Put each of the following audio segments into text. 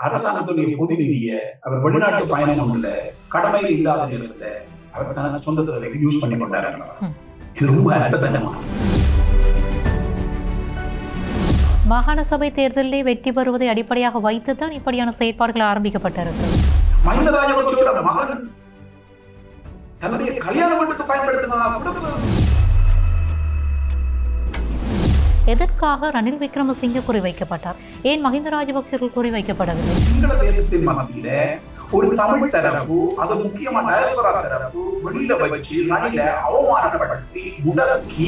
அரசாங்கத்துடைய பொது நிதியை அவர் வெளிநாட்டு பயணம் உள்ள கடமையில் இல்லாத நேரத்தில் அவர் தனது சொந்த தேவைக்கு யூஸ் பண்ணி கொண்டாரு. இது ரொம்ப அர்த்தத்தனமான. மாகாண சபை தேர்தலில் வெற்றி பெறுவதை அடிப்படையாக வைத்துத்தான் இப்படியான செயற்பாடுகள் ஆரம்பிக்கப்பட்டிருக்கிறது. மஹிந்த ராஜபக்சேவோட மகன் தன்னுடைய கல்யாண வீட்டுக்கு பயன்படுத்தினதாக எதற்காக ரணில் விக்ரமசிங்கே குறிவைக்கப்பட்டார்? ஏன் மஹிந்த ராஜபக்சே குறிவைக்கப்படவில்லை? சிங்கள தேசத்தின் மத்தியில ஒரு தமிழ் தரப்பு, அது முக்கியமா டயஸ்பரா தரப்பு வெளியில வச்சு ரணில அவமானப்படுத்தி முடக்கி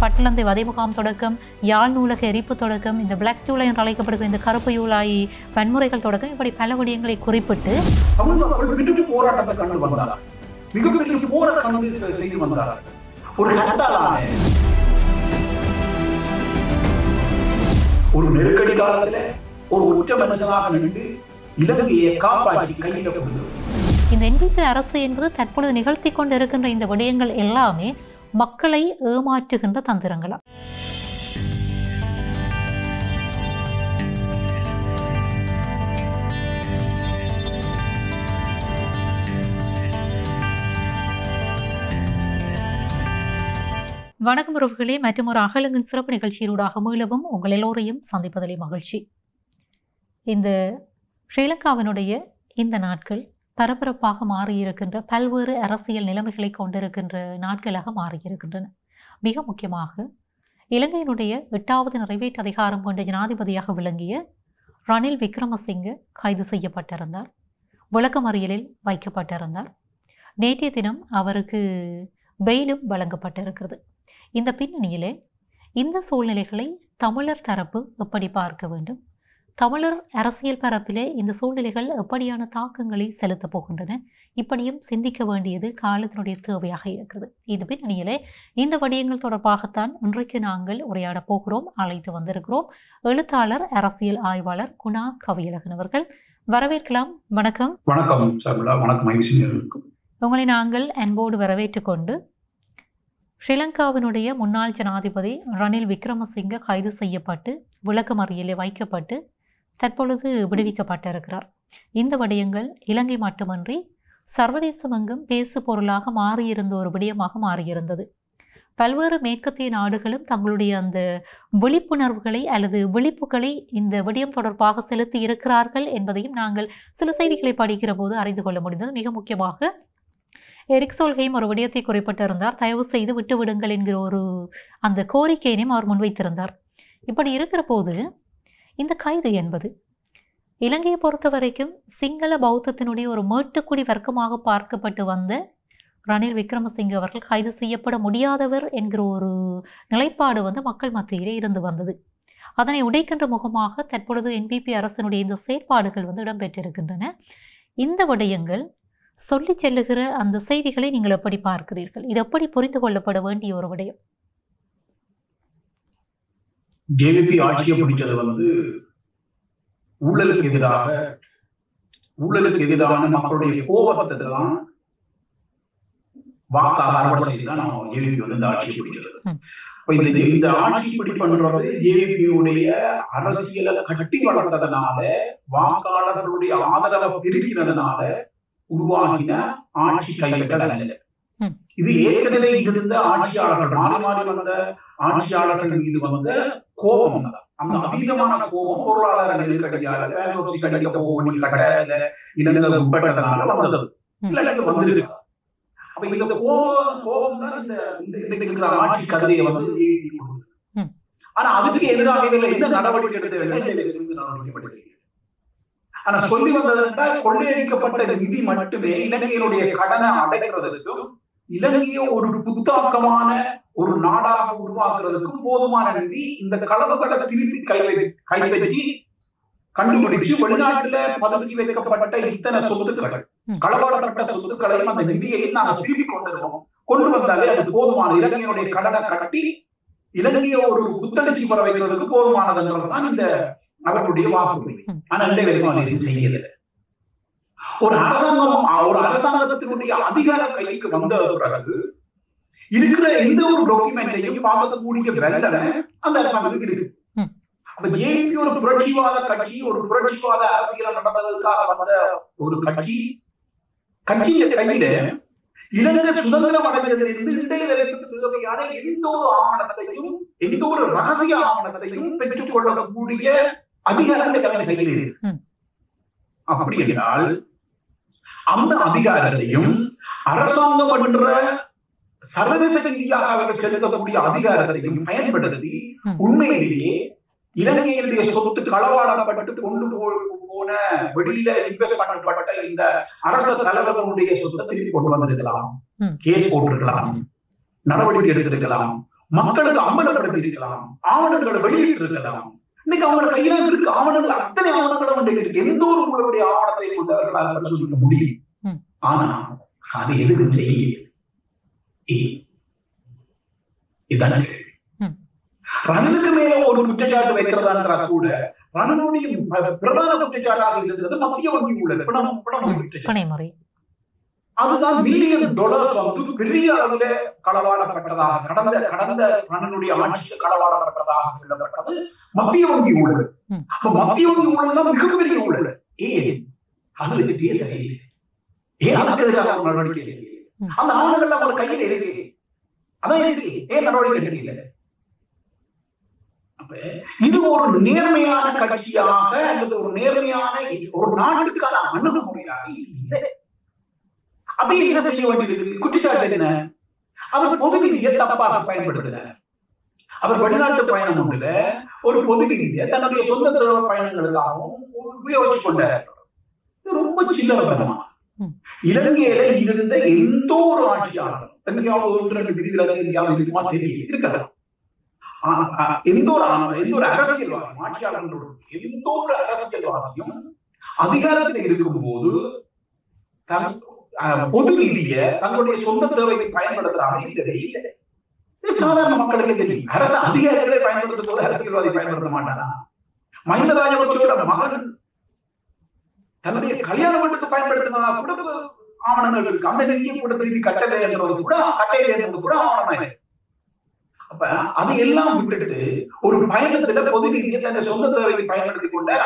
பட்டளந்தை வதை முகாம் தொடக்கம், யாழ் நூலக எரிப்பு தொடக்கம், இந்த பிளாக் ஜூலை என்று அழைக்கப்படுகிற இந்த கருப்பு யூலாய் வன்முறைகள் தொடக்கம், இப்படி பல விடயங்களை குறிப்பிட்டு தமிழ் மக்கள் விடுதலை போராட்டத்தை கண்டு வந்தார். மிகப்பெரிய போராட்டம் செய்து வந்தார். ஒரு கட்டாலான ஒரு நெருக்கடி காலத்துல ஒரு ஒற்ற மனுஷனாக நின்று இலங்கையை காப்பாற்றி கையில கொடுத்தது. இந்த NPP அரசு என்பது தற்பொழுது நிகழ்த்தி கொண்டு இருக்கின்ற இந்த விடயங்கள் எல்லாமே மக்களை ஏமாற்றுகின்ற தந்திரங்களா? வணக்கம் உறவுகளே, மற்றும் ஒரு அகலங்கின் சிறப்பு நிகழ்ச்சியிலூடாக மீளவும் உங்கள் எல்லோரையும் சந்திப்பதிலே மகிழ்ச்சி. இந்த ஸ்ரீலங்காவினுடைய இந்த நாட்கள் பரபரப்பாக மாறியிருக்கின்ற பல்வேறு அரசியல் நிலைமைகளை கொண்டிருக்கின்ற நாட்களாக மாறியிருக்கின்றன. மிக முக்கியமாக இலங்கையினுடைய 8வது நிறைவேற்று அதிகாரம் கொண்ட ஜனாதிபதியாக விளங்கிய ரணில் விக்ரமசிங்கே கைது செய்யப்பட்டிருந்தார், விளக்கமறியலில் வைக்கப்பட்டிருந்தார். நேற்றைய தினம் அவருக்கு பெயிலும் வழங்கப்பட்டிருக்கிறது. இந்த பின்னணியிலே இந்த சூழ்நிலைகளை தமிழர் தரப்பு எப்படி பார்க்க வேண்டும், தமிழர் அரசியல் பரப்பிலே இந்த சூழ்நிலைகள் எப்படியான தாக்கங்களை செலுத்தப் போகின்றன, இப்படியும் சிந்திக்க வேண்டியது காலத்தினுடைய தேவையாக இருக்கிறது. இது பின்னணியிலே இந்த விடயங்கள் தொடர்பாகத்தான் இன்றைக்கு நாங்கள் உரையாடப் போகிறோம். அழைத்து வந்திருக்கிறோம் எழுத்தாளர், அரசியல் ஆய்வாளர் குணா கவியழகன் அவர்கள். வரவேற்கலாம். வணக்கம். வணக்கம் சர்மிளா. வணக்கம். உங்களை நாங்கள் அன்போடு வரவேற்றுக் கொண்டு, ஸ்ரீலங்காவினுடைய முன்னாள் ஜனாதிபதி ரணில் விக்ரமசிங்கே கைது செய்யப்பட்டு விளக்கமறியலில் வைக்கப்பட்டு தற்பொழுது விடுவிக்கப்பட்டிருக்கிறார். இந்த விடயங்கள் இலங்கை மட்டுமன்றி சர்வதேசமெங்கும் பேசு பொருளாக மாறியிருந்த ஒரு விடயமாக மாறியிருந்தது. பல்வேறு மேற்கத்திய நாடுகளும் தங்களுடைய அந்த விழிப்புணர்வுகளை அல்லது விழிப்புகளை இந்த விடயம் தொடர்பாக செலுத்தி இருக்கிறார்கள் என்பதையும் நாங்கள் சில செய்திகளை படிக்கிற போது அறிந்து கொள்ள முடிந்தது. மிக முக்கியமாக எரிக் சோல்ஹெய்ம் ஒரு விடயத்தை குறிப்பிட்டிருந்தார். தயவு செய்து விட்டுவிடுங்கள் என்கிற ஒரு அந்த கோரிக்கையினையும் அவர் முன்வைத்திருந்தார். இப்படி இருக்கிற போது இந்த கைது என்பது இலங்கையை பொறுத்த வரைக்கும் சிங்கள பௌத்தத்தினுடைய ஒரு மேட்டுக்குடி வர்க்கமாக பார்க்கப்பட்டு வந்த ரணில் விக்ரமசிங்கே அவர்கள் கைது செய்யப்பட முடியாதவர் என்கிற ஒரு நிலைப்பாடு மக்கள் மத்தியிலே இருந்து வந்தது. அதனை உடைக்கின்ற முகமாக தற்பொழுது NPP அரசினுடைய இந்த செயற்பாடுகள் இடம்பெற்றிருக்கின்றன. இந்த விடயங்கள் சொல்லி செல்லுகிற அந்த செய்திகளை நீங்கள் எப்படி பார்க்கிறீர்கள்? இது எப்படி புரிந்து கொள்ளப்பட வேண்டிய ஒரு விடயம்? JVP ஆட்சியை பிடிச்சது ஊழலுக்கு எதிரான மக்களுடைய கோபத்தை தான் வாக்காக அறுவடை செய்துதான் JVP இந்த ஆட்சியை பிடிச்சது. இந்த ஆட்சி பிடி பண்றது JVP அரசியலை கட்டி வளர்த்ததுனால, வாக்காளர்களுடைய ஆதரவை பெருக்கினதுனால உருவாகின ஆட்சி கைப்பற்றல் அல்ல. இது ஏற்கனவே இருந்த ஆட்சியாளர்கள், மாறி மாறி வந்த ஆட்சியாளர்கள் மீது வந்த கோபம் தான். அந்த அதீதமான கோபம் பொருளாதார நெருக்கடியால இலங்கை உட்பட்டதனால வந்தது. வந்திருக்கு. அப்ப இந்த கோபம் தான் இந்த ஆட்சி கதையை ஆனா அதுக்கு எதிராக என்ன நடவடிக்கை எடுத்து ஆனா சொல்லி வந்ததுன்னா, கொள்ளையடிக்கப்பட்ட நிதி மட்டுமே இலங்கையினுடைய கடனை அடைக்கிறதுக்கும் இலங்கையை ஒரு புத்தாக்கமான ஒரு நாடாக உருவாக்குறதுக்கும் போதுமான நிதி இந்த களவுகளை திருப்பி கைப்பற்றி கண்டுபிடிச்சு வெளிநாட்டுல பதுக்கி வைக்கப்பட்ட இத்தனை சொத்துக்கள், களவாடப்பட்ட சொத்துக்களையும் அந்த நிதியையும் நாங்கள் திருப்பி கொண்டு வந்தாலே அது போதுமான இலங்கையினுடைய கடனை கட்டி இலங்கையை ஒரு புத்தளர்ச்சி பெற வைக்கிறதுக்கு போதுமானதுன்றதுதான் இந்த அவர்களுடைய வாக்குறுதி. ஆனா வரைக்கும் செய்யல. ஒரு அரசாங்கத்தினுடைய அதிகார கைக்கு வந்த பிறகு இருக்கிற எந்த ஒரு டாக்குமெண்ட்டையும் பார்க்கக்கூடிய வெள்ளனை அந்த அரசாங்கத்துக்கு இருக்கு. அப்ப ஜேவிபி ஒரு புரட்சிவாத கட்சி, ஒரு புரட்சிவாத அரசியல் நடந்ததுக்காக வந்த ஒரு கட்சியின் கையில இலங்கை சுதந்திரம் அடைந்ததிலிருந்து இன்றைய வரைக்கும் தேவையான எந்த ஒரு ஆவணத்தையும், எந்த ஒரு ரகசிய ஆவணத்தையும் பெற்றுக் கொள்ளக்கூடிய அதிகாரத்தை கையில் இருக்கு. அப்படி என்றால் அந்த அதிகாரத்தையும் அரசாங்கம் என்ற சர்வதேச ரீதியாக அவர்கள் செலுத்தக்கூடிய அதிகாரத்தையும் பயன்படுத்தி உண்மையிலேயே இலங்கையினுடைய சொத்து களவாடப்பட்டு கொண்டு போன வெளியில இன்வெஸ்ட் பண்ணப்பட்ட இந்த அரசு தலைவர்களுடைய சொத்தை திருப்பி கொண்டு வந்திருக்கலாம், கேஸ் போட்டிருக்கலாம், நடவடிக்கை எடுத்திருக்கலாம், மக்களுக்கு அமலப்படுத்தி இருக்கலாம், ஆவணங்களை வெளியிட்டு இருக்கலாம். இன்னைக்கு அவங்க கையில இருக்கு ஆவணங்கள், அத்தனை ஆவணங்களும் இருக்கு. எந்த ஒரு உங்களுடைய ஆவணத்தை கொண்டு அவர்களால் பரிசோதிக்க முடியும். ஆனா அது எதுக்கு செய்ய இதான ரணிலுக்கு மேல ஒரு குற்றச்சாட்டு வைக்கிறதா கூட ரணிலுடைய பிரதான குற்றச்சாட்டாக இருந்தது மத்திய வங்கி ஊழல், பணமுறை. அதுதான் $1 மில்லியன் பெரிய அளவுல களவாடப்பட்டதாக கடந்த ரணிலுடைய ஆட்சியில் களவாடப்பட்டதாக சொல்லப்பட்டது மத்திய வங்கி ஊழல். அப்ப மத்திய வங்கி ஊழல் மிகப்பெரிய ஊழல். ஏன் அது பேசவில்லை? ஏன் அதுக்கு எதிராக நடவடிக்கை எடுக்கல? அந்த ஆவணங்கள் அவங்க கையில் இருக்கு, அதான் இருக்கு, ஏன் நடவடிக்கை எடுக்கல? இது ஒரு நேர்மையான கட்சியாக அல்லது ஒரு நேர்மையான ஒரு நாட்டுக்கான அணுகுமுறையாக இல்லை. அப்ப என்ன செய்ய வேண்டியது? குற்றச்சாட்டு என்ன? அவர் பொது நிதியை தப்பாக பயன்படுத்தினார். அவர் வெளிநாட்டு பயணம் ஒன்றுல ஒரு பொது நிதியை தன்னுடைய சொந்த பயணங்களுக்காகவும் உபயோகித்துக் கொண்டார். ரொம்ப சில்லறத்தனமா இலங்கையில இருந்த எந்த ஒரு ஆட்சியாளரும் எங்கேயாவது 1-2 விதிகளை எங்கேயாவது இருக்குமா தெரியல, இருக்கலாம். எந்த ஒரு அரசியல்வாதியும் ஆட்சியாளர்கள் எந்த ஒரு அரசியல்வாதியும் அதிகாரத்தில் இருக்கும் போது பொது நிதியை தங்களுடைய சொந்த தேவைக்கு பயன்படுத்தாமல் இல்லை. சாதாரண மக்களுக்கு தெரியும். அரசு அதிகாரிகளை பயன்படுத்தும் போது அரசியல்வாதி பயன்படுத்த மாட்டாரா? மஹிந்த ராஜபக்சேவோட மகன் தன்னுடைய கல்யாண வீட்டுக்கு பயன்படுத்தினதா கூட ஆவணங்கள் இருக்கு. அந்த நிதியை கூட திருப்பி கட்டளை என்றது கூட ஆவணம். அப்ப அது எல்லாம் விட்டுட்டு ஒரு பயணத்துல பொது நிதியை தன்னை சொந்த தேவையை பயன்படுத்திக் கொண்டார்.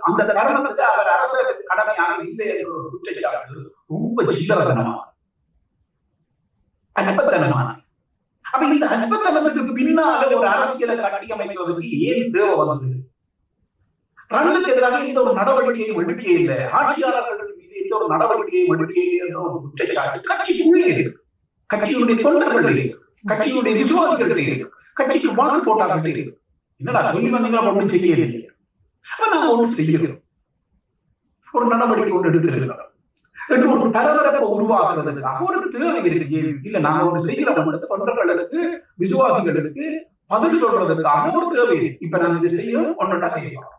அந்த தருணத்துக்கு அவர் அரசு கடமையாக இல்லை என்ற ஒரு குற்றச்சாட்டு ரொம்ப சில்லறத்தனமான, அற்பத்தனமான. அப்ப இந்த அற்பத்தனத்துக்கு பின்னால ஒரு அரசியலை கட்டியமைக்கிறதுக்கு ஏன் தேவை வந்தது? ரணிலுக்கு எதிராக இந்த ஒரு நடவடிக்கையும் எடுக்க இல்லை, ஆட்சியாளர்கள் மீது எந்த ஒரு நடவடிக்கையும் எடுக்க இல்லை என்ற ஒரு குற்றச்சாட்டு கட்சிக்குள்ளே இருக்கு, கட்சியுடைய தொண்டர்கள் இருக்கு, கட்சியுடைய விசுவாசிகள் இருக்கு, கட்சிக்கு வாக்கு போட்டாங்க இருக்கு. என்னடா சொல்லி வந்தீங்களா? ஒன்றும் செய்யல. அப்ப நாங்க ஒண்ணு செய்யறோம், ஒரு நடவடிக்கை ஒன்று எடுத்திருக்கிறோம் என்று ஒரு பரபரப்பை உருவாக்குறதுக்காக ஒரு தேவை இருக்கு. இல்ல நாங்க ஒன்று செய்கிறோம், தொண்டர்களுக்கு விசுவாசிகளுக்கு பதில் சொல்றதுக்காக ஒரு தேவை இருக்கு. இப்ப நாங்க இது செய்யறோம், ஒன்றுட்டா செய்யறோம்,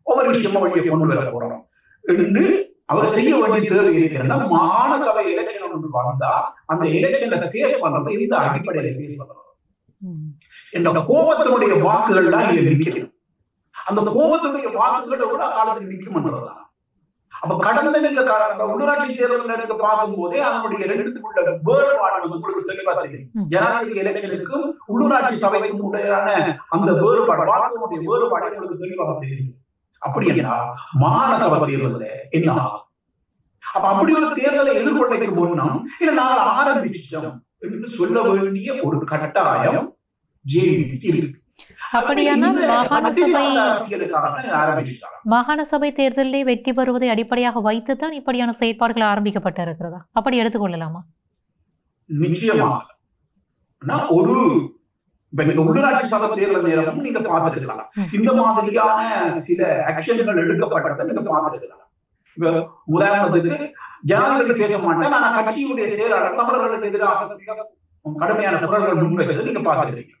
ஒவ்வொரு விஷயமா வழியை கொண்டு வர போறோம் என்று அவர் செய்ய வேண்டிய தேவை இருக்கிறன்னா, மாகாண சபை எலெக்ஷன் ஒன்று வந்தா அந்த எலெக்ஷன்ல ஃபேஸ் பண்றது இந்த அடிப்படையில ஃபேஸ் பண்றது. இந்த கோபத்தினுடைய வாக்குகள் தான் இங்க நிற்கணும். அந்த கோபத்தினுடைய வாக்குகள் எவ்வளவு காலத்துக்கு நிற்கும்ன்றதா. அப்ப கடந்த உள்ளூராட்சி தேர்தல் பார்க்கும் போதே அதனுடைய ரெண்டுக்குள்ள வேறுபாடு உங்களுக்கு தெளிவா தெரியும். ஜனாதிபதி எலெக்ஷனுக்கும் உள்ளூராட்சி சபைக்கும் உடையான அந்த வேறுபாடு, வாக்குகளுடைய வேறுபாடு உங்களுக்கு தெளிவாக தெரியும். அப்படி என்ன மாகாண சபை தேர்தல் என்ன? அப்ப அப்படி ஒரு தேர்தலை எதிர்கொள்ளைக்கு முன்னும் இல்ல நாங்கள் ஆரம்பிச்சோம் என்று சொல்ல வேண்டிய ஒரு கட்டாயம் ஜேவிபிக்கு இருக்கு. மாகாண சபை தேர்தலில் வெற்றி பெறுவதை அடிப்படையாக வைத்துதான் இப்படியான செயற்பாடுகள் ஆரம்பிக்கப்பட்டிருக்கிறதா? அப்படி எடுத்துக்கொள்ளலாமா? நிச்சயமாக. ஒரு உள்ளூராட்சி சபை தேர்தல் நேரமும் நீங்க பார்த்துருக்கலாம். இந்த மாதிரியான சில ஆக்ஷன்கள் எடுக்கப்பட்டதை நீங்க பார்த்துருக்கலாம். உதாரணத்துக்கு ஜனாதிபதி பேச மாட்டேன், ஆனா கட்சியுடைய செயலாளர் தமிழர்களுக்கு எதிராக கடுமையான குரல்கள் முன்வைச்சதை நீங்க பார்த்துருக்கீங்க.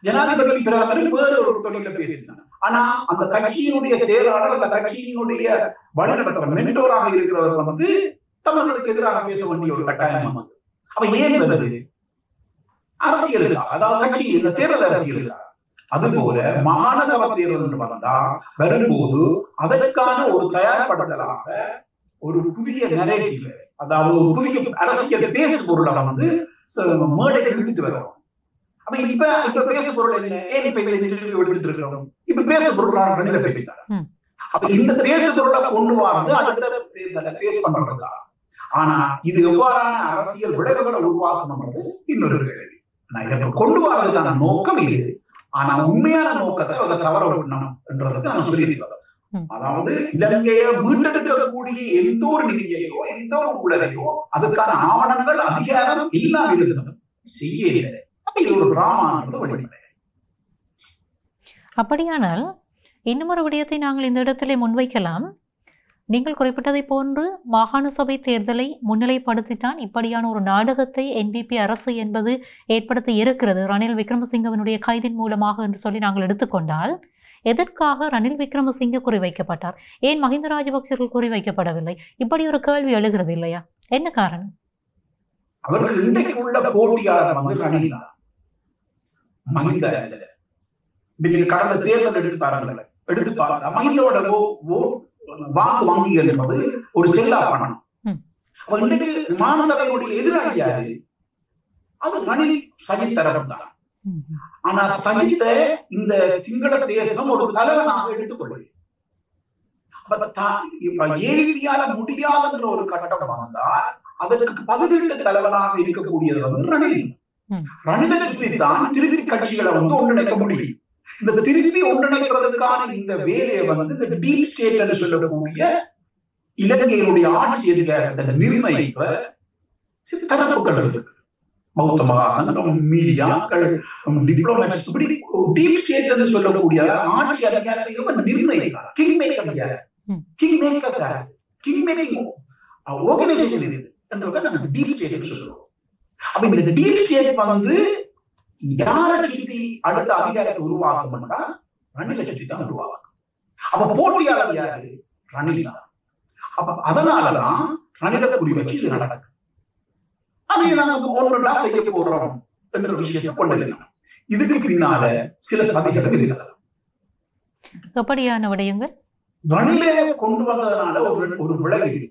ஜனாதிபதி பிரதமர் வேறு ஒரு தொழில பேசினார். ஆனா அந்த கட்சியினுடைய செயலாளர் அந்த கட்சியினுடைய வழிநடத்துற மென்டோராக இருக்கிறவர் தமிழர்களுக்கு எதிராக பேச வேண்டிய ஒரு கட்டாயம். அப்ப ஏன் வருது? அரசியலுக்கா? அதாவது கட்சி இந்த தேர்தல் அரசியலுக்கா? அதுபோல மாகாண சபை தேர்தல் வந்தா வரும்போது அதற்கான ஒரு தயார்படுத்தலாக ஒரு புதிய அப்ப இப்ப பேச பொருள் என்ன, ஏன் இப்ப எடுத்துட்டு இருக்கிறோம், இப்ப பேச பொருள் ரணில பேசிட்டாங்க. அப்ப இந்த பேச பொருளை கொண்டு வரது அடுத்த தேர்தலை ஃபேஸ் பண்றதுதான். ஆனா இது எவ்வாறான அரசியல் விளைவுகளை உருவாக்கணும்ன்றது இன்னொரு கேள்வி. கொண்டு வரதுக்கான நோக்கம் இது. ஆனா உண்மையான நோக்கத்தை அதை தவற விடணும் என்றதுக்கு நான் சொல்லியிருக்கிறேன். அதாவது இலங்கையை மீட்டெடுக்கக்கூடிய எந்த ஒரு நிதியையோ எந்த ஒரு ஊழலையோ அதுக்கான ஆவணங்கள் அதிகாரம் இல்லாம இருந்தது செய்ய இல்லை. இது ஒரு டிராமான்றது வழிமுறை. அப்படியானால் இன்னும் விடயத்தை நாங்கள் இந்த இடத்திலே முன்வைக்கலாம். நீங்கள் குறிப்பிட்டதை போன்று மாகாண சபை தேர்தலை முன்னிலைப்படுத்தித்தான் இப்படியான ஒரு நாடகத்தை NPP அரசு என்பது ஏற்படுத்தி இருக்கிறது ரணில் விக்ரமசிங்கவினுடைய கைதின் மூலமாக என்று சொல்லி நாங்கள் எடுத்துக்கொண்டால், எதற்காக ரணில் விக்ரமசிங்க குறிவைக்கப்பட்டார், ஏன் மஹிந்த ராஜபக்சர்கள் குறிவைக்கப்படவில்லை? இப்படி ஒரு கேள்வி எழுகிறது இல்லையா? என்ன காரணம்? அவர்கள் இன்றைக்கு உள்ள போட்டியாளர் வந்து ரணில் தான், மஹிந்த அல்ல. கடந்த தேர்தல் எடுத்து பார்த்தா மஹிந்தோட வாக்கு வங்கி என்பது ஒரு செல்லா பணம். அவர் இன்றைக்கு மாநசபையுடைய எதிராளி யாரு? அது ரணில் சஜித் தரப்பு தான். ஆனா சஜித்த இந்த சிங்கள தேசம் ஒரு தலைவனாக எடுத்துக்கொள்வது ஏவியால முடியாதுன்ற ஒரு கட்டம் வந்தால் அதற்கு பதிலீட்டு தலைவனாக இருக்கக்கூடியது வந்து ரணில். ரணிலை சுற்றித்தான் திருப்பி கட்சிகளை வந்து ஒன்றிணைக்க முடியும். இந்த திருப்பி ஒன்றிணைக்கிறதுக்கான இந்த வேலையை வந்து இந்த டீப் ஸ்டேட் என்று சொல்லக்கூடிய இலங்கையினுடைய ஆட்சி அதிகாரத்தை நிர்ணயிக்கிற சில தரப்புகள் இருக்கு. பௌத்த மகாசங்கம், மீடியாக்கள், டிப்ளோமேட்ஸ், இப்படி டீப் ஸ்டேட் என்று சொல்லக்கூடிய ஆட்சி அதிகாரத்தை நிர்ணயிக்கிறார். கிங் மேக்கர் யார்? King maker sir, king making organisation இது என்றதை நாங்கள் டீப் ஸ்டேட் என்று சொல்லுவோம். அப்ப இந்த டீப் ஸ்டேட் வந்து யாரை சுற்றி அடுத்த அதிகாரத்தை உருவாக்கும்னா ரணிலை சுற்றி தான் உருவாக்கும். அப்ப போட்டியாளர் யாரு? ரணில் தான். அப்ப அதனாலதான் ரணிலை குறி வச்சு இது நடக்கும். அதை நாங்க ஒன்றா செய்ய போறோம் என்ற விஷயத்தை கொண்டிருக்கோம். இதுக்கு பின்னால சில சதிகள் இருக்கிறது. எப்படியான விடயங்கள்? ரணிலை கொண்டு வந்ததுனால ஒரு விளைவு,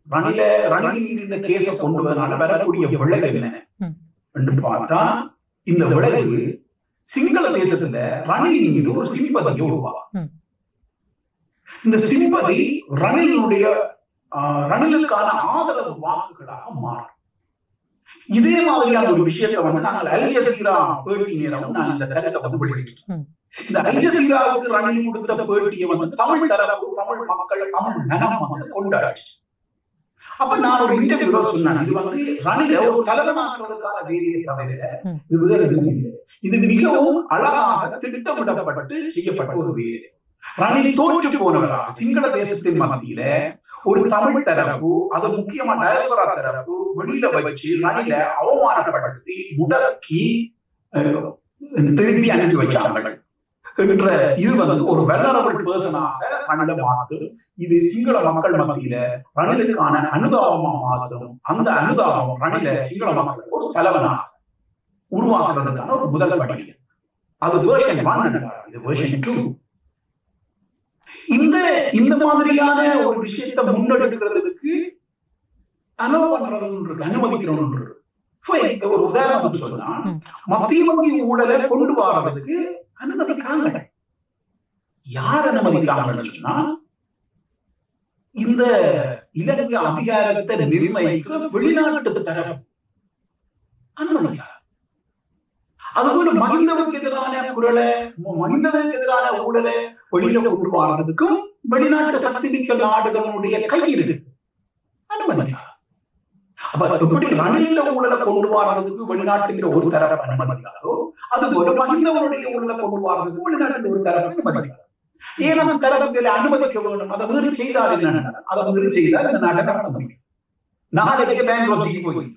ரணில் மீது இந்த கேஸை கொண்டு வந்ததுனால வரக்கூடிய விளைவு என்ன என்று பார்த்தா, இந்த விளைவு சிங்கள தேசத்துல ரணில் மீது ஒரு சிம்பதியை உருவாகும். இந்த சிம்பதி ரணிலுக்கான ஆதரவு வாக்குகளாக மாறும். இதே மாதிரியான ஒரு விஷயத்தை வந்து நாங்கள் அல் ஜசீரா பேட்டி நேரம் நான் இந்த கருத்தை வந்து வெளியிட்டோம். இந்த அல் ஜசீராவுக்கு ரணில் கொடுத்த பேட்டியை வந்து தமிழ் தரப்பு, தமிழ் மக்கள், தமிழ் நலம் வந்து கொண்டாடிச்சு. அப்ப நான் ஒரு இன்டர்வியூ சொன்னேன், இது வந்து ரணில ஒரு தலைவனாக்குறதுக்கான வேலையை தவிர இது வேறு எதுவும் இல்லை. இது மிகவும் அழகாக திட்டமிடப்பட்டு செய்யப்பட்ட ஒரு வேலை. ரணில் தோற்று போனவராக சிங்கள தேசத்தின் மத்தியில ஒரு தமிழ் தரப்பு, அது முக்கியமா டயஸ்பரா தரப்பு வெளியில வச்சு ரணில அவமானப்படுத்தி முடக்கி திரும்பி அனுப்பி வச்சாங்க என்ற இது வந்து ஒரு வெல்னரபிள் பர்சனாக ரணில மாற்றும். இது சிங்கள மக்கள் மத்தியில ரணிலுக்கான அனுதாபமா மாற்றும். அந்த அனுதாபம் ரணில சிங்கள மக்கள் ஒரு தலைவனாக உருவாக்குறதுக்கான ஒரு முதல் படி. அது வெர்ஷன் 1, இது வெர்ஷன் 2. இந்த மாதிரியான ஒரு விஷயத்தை முன்னெடுக்கிறதுக்கு அனுமதிக்கிறோம். ஒரு உதாரணத்துக்கு சொன்னா, மத்திய வங்கி ஊழலை கொண்டு வர்றதுக்கு அனுமதிக்காங்க. யார் அனுமதிக்காங்கன்னு சொன்னா, இந்த இலங்கை அதிகாரத்தை நிர்ணயிக்கிற வெளிநாட்டு தரப்பு அனுமதிக்காங்க. அதுபோல மஹிந்தவுக்கு எதிரான குரலை, மஹிந்தவுக்கு எதிரான ஊழலை வெளியில கொண்டு வர்றதுக்கும் வெளிநாட்டு சக்தி மிக்க நாடுகளுடைய கையில் இருக்கு, அனுமதிக்காங்க. அப்ப எப்படி ரணில ஊழலை கொண்டு வர்றதுக்கு வெளிநாட்டுங்கிற ஒரு தரப்பு அனுமதிக்காரோ, அதுபோல மஹிந்தவனுடைய ஊழலை கொண்டு வர்றதுக்கு வெளிநாட்டு ஒரு தரப்பு அனுமதிக்காரு. ஏன் அந்த தரப்புகளை அனுமதிக்க வேண்டும்? அதை மீறி செய்தால் என்ன? அதை மீறி செய்தால் இந்த நாட்டை நடத்த முடியும். நாளைக்கு பேங்க்ரப்சிக்கு போய்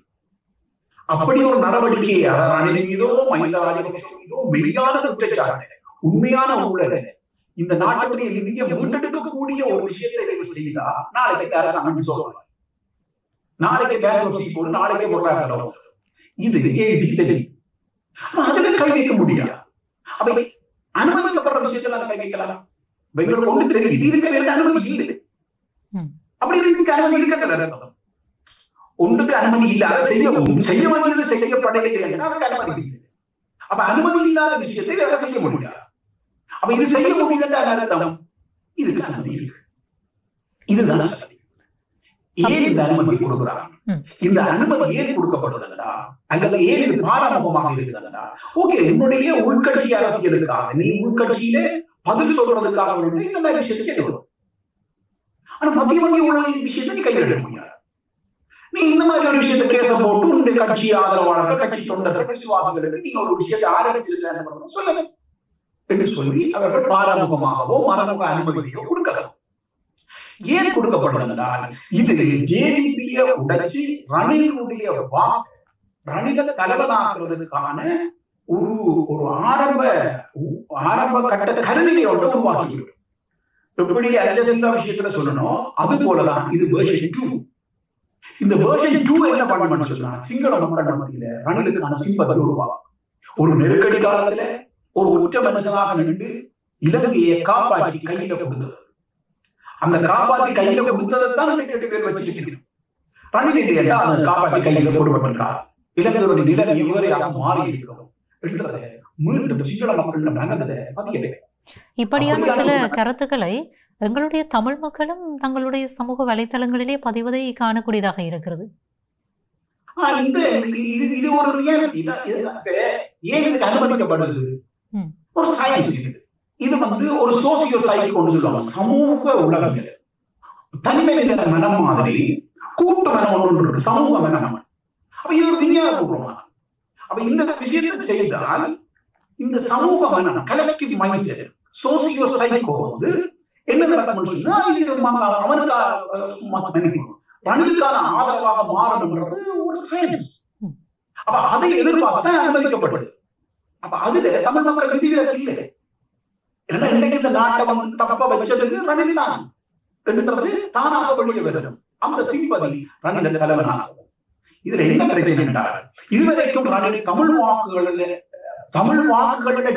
அப்படி ஒரு நடவடிக்கை ரணில் மீதோ மஹிந்த ராஜபக்ஷ மீதோ மெய்யான குற்றச்சாட்டு, உண்மையான ஊழல், இந்த நாட்டுடைய நிதியை மீட்டெடுக்கக்கூடிய ஒரு விஷயத்தை செய்தா நாளைக்கு அரசாங்கம் சொல்லுவாங்க, நாளைக்கு பேங்க்ரப்சி போடு, நாளைக்கு பொருளாதார இது தெரியும். அதுல கை வைக்க முடியாது. அப்ப அனுமதிக்கப்படுற விஷயத்துல கை வைக்கலாம். எங்களுக்கு ஒண்ணு தெரியும், இதுக்கு வேற அனுமதி இல்லை. அப்படி இதுக்கு அனுமதி இருக்கட்டும். ஒன்றுக்கு அனுமதி இல்லை, அதை செய்ய வேண்டியது செய்யப்படவில்லை, அதுக்கு அனுமதி இல்லை. அப்ப அனுமதி இல்லாத விஷயத்தை வேலை செய்ய முடியாது. அப்ப இது செய்ய முடியுதுன்ற அர்த்தம் இதுக்கு அனுமதி இருக்கு. இதுதான் சரி. ஏன் இந்த அனுமதி கொடுக்குறாங்க? இந்த அனுமதி ஏன் கொடுக்கப்படுதுன்னா, அல்லது ஏன் இது பாராமுகமாக இருக்குதுன்னா, ஓகே உன்னுடைய உள்கட்சி அரசியலுக்காக நீ உள்கட்சியில பதில் சொல்றதுக்காக இந்த மாதிரி விஷயத்தை செய்யணும். ஆனா மத்திய வங்கி ஊழல் விஷயத்தை நீ கைவிட முடியாது. நீ இந்த மாதிரி ஒரு விஷயத்தை கேச போட்டு உன்னுடைய கட்சி ஆதரவாளர்கள், கட்சி தொண்டர்கள், விசுவாசிகளுக்கு நீ ஒரு விஷயத்தை ஆரம்பிச்சிருக்க சொல்லுங்க என்று சொல்லி அவர்கள் பாராமுகமாகவோ மறைமுக அனுமதியோ கொடுக்கலாம். ஏன் கொடுக்கப்படுவதனால் இது ஜேவிபியை உடைச்சி ரணிலுடைய ரணில தலைவனாக்குறதுக்கான ஒரு ஆரம்ப கட்ட கருணையோட உருவாக்கிவிடும். எப்படி அல்ஜசீரா விஷயத்துல சொல்லணும், அது போலதான் இது வெர்ஷன் 2. இந்த வெர்ஷன் 2 என்ன பண்ணணும்னு சொன்னா, சிங்கள மக்கள் மத்தியில ரணிலுக்கான சிம்பதி உருவாகும். ஒரு நெருக்கடி காலத்துல ஒரு ஒற்ற மனுஷனாக நின்று இலங்கையை காப்பாற்றி கையில கொடுத்தது. அந்த காப்பாத்தி கையில கொடுத்ததைத்தான் 2 பேர் வச்சிருக்கிறோம். ரணில் இல்லையா அந்த காப்பாற்றி கையில கொடுக்கப்பட்டார். இலங்கையுடைய நிலைமை இவரையாக மாறி இருக்கிறோம் என்றதை மீண்டும் சிங்கள மக்கள் மனதை பதியவே. இப்படியான சில கருத்துக்களை எங்களுடைய தமிழ் மக்களும் தங்களுடைய சமூக வலைத்தளங்களிலே பதிவதை காணக்கூடியதாக இருக்கிறது. இது ஒரு ரியாலிட்டி தான். ஏன் இதுக்கு அனுமதிக்கப்படுது? ஒரு சயின்ஸ் இருக்குது. இது ஒரு சோசியோ சைக்கோ சொல்லுவாங்க, சமூக உலகங்கள். தனிமனித மனம் மாதிரி கூட்டு மனம் ஒன்று இருக்கு, சமூக மனம். அப்ப இது ஒரு விஞ்ஞானபூர்வமான. அப்ப இந்த விஷயத்தை செய்தால் இந்த சமூக மனம், collective mind set, socio psycho என்ன நடக்கும்னு சொன்னா, அவனுக்கு ரணிலுக்கான ஆதரவாக மாறணும்ன்றது ஒரு சயின்ஸ். அப்ப அதை எதிர்பார்த்து அனுமதிக்கப்படுது. அப்ப அதுல தமிழ் மக்கள் விதிவிலக்கு இல்லை. ஏன்னா இன்னைக்கு இந்த நாட்டை தப்ப வச்சதுக்கு ரணில் தான் என்றது தானாக வெளியே வரும். அந்த சிம்பதி ரணில் தலைவனாகும். இதுல என்ன பிரச்சனை என்றால், இதுவரைக்கும் ரணில் தமிழ் வாக்குகளில்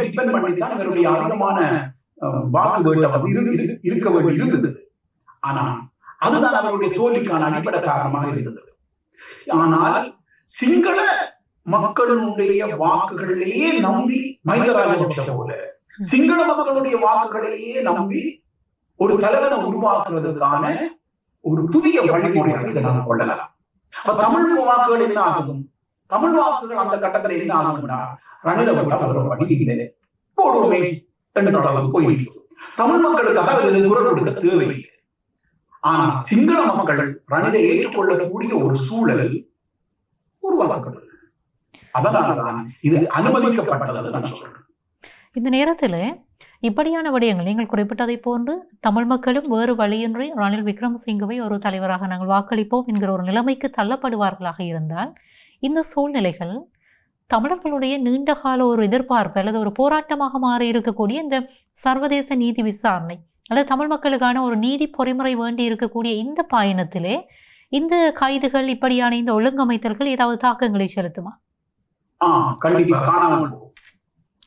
டிபெண்ட் பண்ணித்தான் இவருடைய அதிகமான வாக்கு வேட்டம் இருக்க வேண்டி இருந்தது. ஆனா அதுதான் அவருடைய தோல்விக்கான அடிப்படை காரணமாக இருந்தது. ஆனால் சிங்கள மக்களுடைய வாக்குகளிலேயே நம்பி மஹிந்த ராஜபக்ஷ போல சிங்கள மக்களுடைய வாக்குகளையே நம்பி ஒரு தலைவனை உருவாக்குறதுக்கான ஒரு புதிய வழிமுறைகளை இதை நாம் கொள்ளலாம். அப்ப தமிழ் வாக்குகள் என்ன ஆகும்? தமிழ் வாக்குகள் அந்த கட்டத்துல என்ன ஆகும்னா, ரணில வழி இல்லை போடுவோமே என்ற அளவுக்கு போயிருக்கும். தமிழ் மக்களுக்காக குரல் கொடுக்க தேவையில்லை. ஆனா சிங்கள மக்கள் ரணிலை ஏற்றுக்கொள்ளக்கூடிய ஒரு சூழல் உருவாக்கப்படுது. அதனாலதான் இது அனுமதிக்கப்பட்டது நான் சொல்றேன். இந்த நேரத்தில் இப்படியான விடயங்கள் நீங்கள் குறிப்பிட்டதை போன்று தமிழ் மக்களும் வேறு வழியின்றி ரணில் விக்ரமசிங்கவை ஒரு தலைவராக நாங்கள் வாக்களிப்போம் என்கிற ஒரு நிலைமைக்கு தள்ளப்படுவார்களாக இருந்தால், இந்த சூழ்நிலைகள் தமிழர்களுடைய நீண்டகால ஒரு எதிர்பார்ப்பு அல்லது ஒரு போராட்டமாக மாறி இருக்கக்கூடிய இந்த சர்வதேச நீதி விசாரணை அல்லது தமிழ் மக்களுக்கான ஒரு நீதி பொறிமுறை வேண்டி இருக்கக்கூடிய இந்த பயணத்திலே இந்த கைதுகள், இப்படியான இந்த ஒழுங்கமைத்தல்கள் ஏதாவது தாக்கங்களை செலுத்துமா? கண்டிப்பா காணாமல்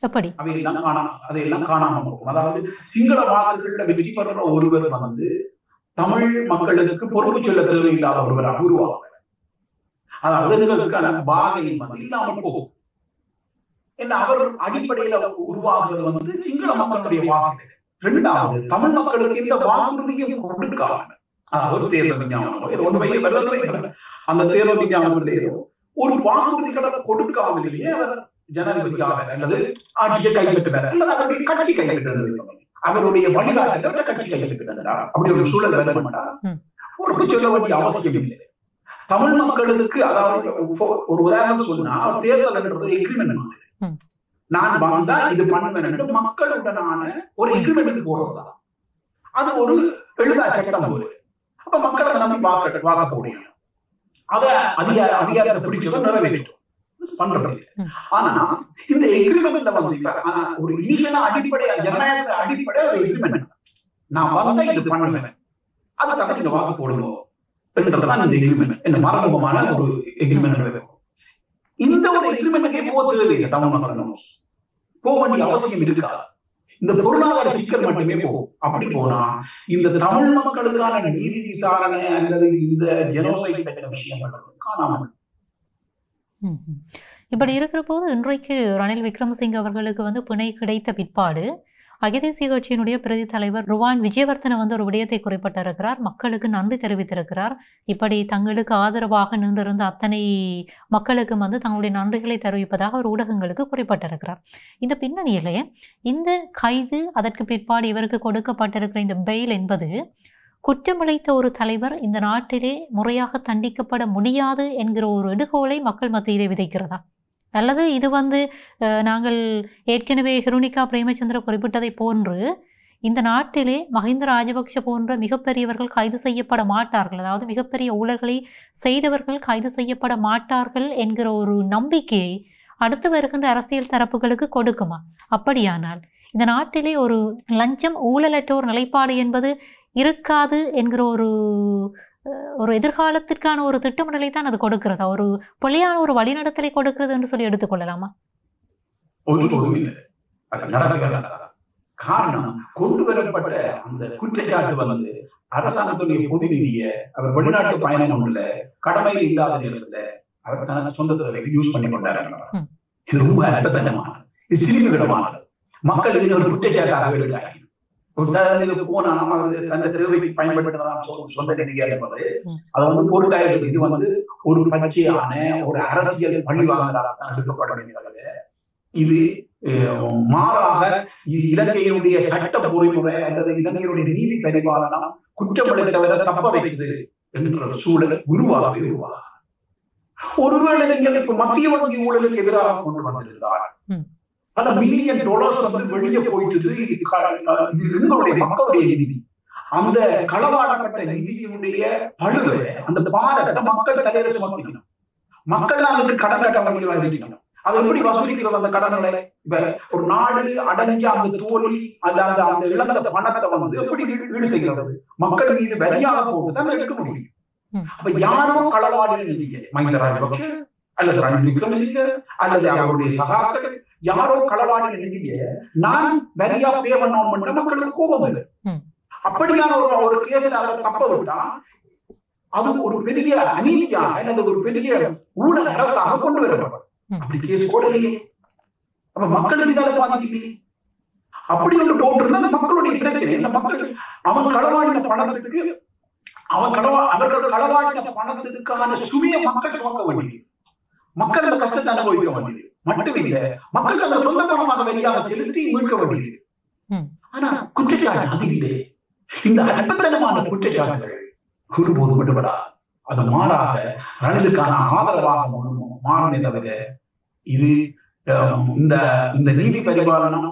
எப்படி அதையெல்லாம் காணாமல் போகும். அதாவது சிங்கள வாக்குகள்ல வெற்றி பெற ஒருவர் தமிழ் மக்களுக்கு பொறுப்பு சொல்ல தேவையில்லாத ஒருவராக உருவாங்க. அதாவது பாகை இல்லாமல் போகும். என்ன அவர் அடிப்படையில உருவாகிறது சிங்கள மக்களுடைய வாக்கு. இரண்டாவது, தமிழ் மக்களுக்கு இந்த வாக்குறுதியும் கொடுக்காம, அதாவது தேர்தல் விஞ்ஞாபனம், அந்த தேர்தல் விஞ்ஞாபனத்திலேயோ ஒரு வாக்குறுதிகளை கொடுக்காமலேயே அவர் ஜனாதிபதியாக அல்லது ஆட்சியை கைப்பற்றுவார் அல்லது அவருடைய கட்சி கைப்பற்றது, அவருடைய வழிகாட்டல் கட்சி கைப்பற்றுகிறார். அப்படி ஒரு சூழல் வேண்டுமென்றா பொறுப்பு சொல்ல வேண்டிய அவசியம் இல்லை. தமிழ் மக்களுக்கு, அதாவது ஒரு உதாரணம் சொன்னா, தேர்தல் என்றது எக்ரிமெண்ட். நான் வந்தா இது பண்ணுவேன் என்று மக்களுடனான ஒரு எக்ரிமெண்ட் போடுறதா, அது ஒரு எழுதா சட்டம். அப்ப மக்கள் அதை நம்பி வாக்க முடியும். அத அதிகாரத்தை பிடிச்சதை நிறைவேற்றும் பண்றது. ஆனா இந்த எக்ரிமெண்ட்ல ஒரு இனிஷியலா அடிப்படை, ஜனநாயக அடிப்படை ஒரு எக்ரிமெண்ட். நான் வந்தா இது பண்ணுவேன், அதுக்காக நீங்க வாக்கு போடணும் என்றதான் இந்த எக்ரிமெண்ட். என்ன மறைமுகமான ஒரு எக்ரிமெண்ட். இந்த ஒரு எக்ரிமெண்ட்டுக்கே போக தேவையில்லை. தமிழ் மக்கள் போக வேண்டிய அவசியம் இருக்கா? இந்த பொருளாதார சிக்கல் மட்டுமே போகும். அப்படி போனா இந்த தமிழ் மக்களுக்கான நீதி விசாரணை அல்லது இந்த ஜெனோசைட் விஷயம் காணாமல். இப்படி இருக்கிற போது இன்றைக்கு ரணில் விக்ரமசிங்க அவர்களுக்கு வந்து பிணை கிடைத்த பிற்பாடு ஐக்கிய தேசிய கட்சியினுடைய பிரதி தலைவர் ருவான் விஜயவர்தன வந்து ஒரு விடயத்தை குறிப்பிட்டிருக்கிறார். மக்களுக்கு நன்றி தெரிவித்திருக்கிறார். இப்படி தங்களுக்கு ஆதரவாக நின்றிருந்த அத்தனை மக்களுக்கும் வந்து தங்களுடைய நன்றிகளை தெரிவிப்பதாக ஒரு ஊடகங்களுக்கு குறிப்பிட்டிருக்கிறார். இந்த பின்னணியிலே இந்த கைது, அதற்கு பிற்பாடு இவருக்கு கொடுக்கப்பட்டிருக்கிற இந்த பெயில் என்பது குற்றமிழைத்த ஒரு தலைவர் இந்த நாட்டிலே முறையாக தண்டிக்கப்பட முடியாது என்கிற ஒரு எடுகோலை மக்கள் மத்தியிலே விதைக்கிறதா, அல்லது இது வந்து நாங்கள் ஏற்கனவே ஹிருணிகா பிரேமச்சந்திர குறிப்பிட்டதை போன்று இந்த நாட்டிலே மஹிந்த ராஜபக்ஷ போன்ற மிகப்பெரியவர்கள் கைது செய்யப்பட மாட்டார்கள், அதாவது மிகப்பெரிய ஊழல்களை செய்தவர்கள் கைது செய்யப்பட மாட்டார்கள் என்கிற ஒரு நம்பிக்கையை அடுத்து வருகின்ற அரசியல் தரப்புகளுக்கு கொடுக்குமா? அப்படியானால் இந்த நாட்டிலே ஒரு லஞ்சம் ஊழலற்ற ஒரு நிலைப்பாடு என்பது இருக்காது என்கிற ஒரு எதிர்காலத்திற்கான ஒரு திட்டமிடலை தான் அது கொடுக்கிறதா, ஒரு பிழையான ஒரு வழிநடத்தலை கொடுக்கிறது என்று சொல்லி எடுத்துக்கொள்ளலாமா? காரணம், கொண்டு வரப்பட்ட அந்த குற்றச்சாட்டு வந்து அரசாங்கத்துடைய பொது நிதியை அவர் வெளிநாட்டு பயணம் ஒன்றுல கடமையில் இல்லாத நேரத்துல அவர் தனது சொந்தத்தை யூஸ் பண்ணி கொண்டாரு. இது ரொம்ப அர்த்தத்தனமானது, இது சிரிப்புகிடமானது. மக்கள் இது ஒரு குற்றச்சாட்டாக எடுக்கிறாங்க. போனா தன்னை தேவைக்கு பயன்படுத்தலாம் சொந்த நிதியா இருப்பது அதை வந்து பொருட்டாயிருக்கு. இது வந்து ஒரு பச்சையான ஒரு அரசியல் பழிவாங்கலாக எடுக்கப்பட வேண்டியதாக, இது மாறாக இலங்கையினுடைய சட்ட பொறிமுறை அல்லது இலங்கையினுடைய நீதி பரிபாலனம் குற்றப்படுத்தவரை தப்ப வைக்குது என்ற சூழல் உருவாகவே உருவாக. ஒருவேளை நீங்கள் இப்ப மத்திய வங்கி ஊழலுக்கு எதிராக கொண்டு வந்திருந்தார், பல மில்லியன் டாலர்ஸ் வந்து வெளியே போயிட்டு எங்களுடைய மக்களுடைய நிதி, அந்த களவாடப்பட்ட நிதியினுடைய பழுவை, அந்த பாரத்தை மக்கள் தலையில சுமக்கணும். மக்கள் அதுக்கு கடன் கட்ட வங்கிகளா இருக்கணும். அதை எப்படி வசூலிக்கிறது அந்த கடன்களை? இப்ப ஒரு நாடு அடைஞ்ச அந்த தோல்வி அந்த இழந்த பணத்தை வந்து எப்படி ஈடு செய்கிறது? மக்கள் மீது வரியாக போட்டு தான் எடுக்க முடியும். அப்ப யாரோ களவாடின நிதியை மஹிந்த ராஜபக்ஷ அல்லது ரணில் விக்ரமசிங்க அல்லது அவருடைய சகாக்கள் யாரோ களவாடின நிதியை நான் வரியா பே பண்ணணும் மக்களுக்கு கோபம் இல்லை. அப்படியான ஒரு கேஸ் தப்ப விட்டா அது ஒரு பெரிய அநீதியாக அல்லது ஒரு பெரிய ஊழல் அரசாக கொண்டு வரப்படும். அப்படி கேஸ் போடலையே, அப்ப மக்களுக்கு இதால பாதிக்கலையே. அப்படி ஒன்று போட்டிருந்தா அந்த மக்களுடைய பிரச்சனை என்ன? மக்கள் அவன் களவாடின பணத்துக்கு அவர்கள் களவாடின பணத்துக்கான சுமையை மக்கள் சுமக்க வேண்டியது, மக்கள் அந்த கஷ்டத்தை அனுபவிக்க வேண்டியது மட்டுமில்ல, மக்கள் அந்த சொந்த பணமாக வெளியாக செலுத்தி மீட்க வேண்டியது. ஆனா குற்றச்சாட்டு அதிலே இந்த அற்பத்தனமான குற்றச்சாட்டுகள் ஒருபோது விடுபடா. அது மாறாக ரணிலுக்கான ஆதரவாக மாறனே தவிர இது இந்த நீதி பரிபாலனம்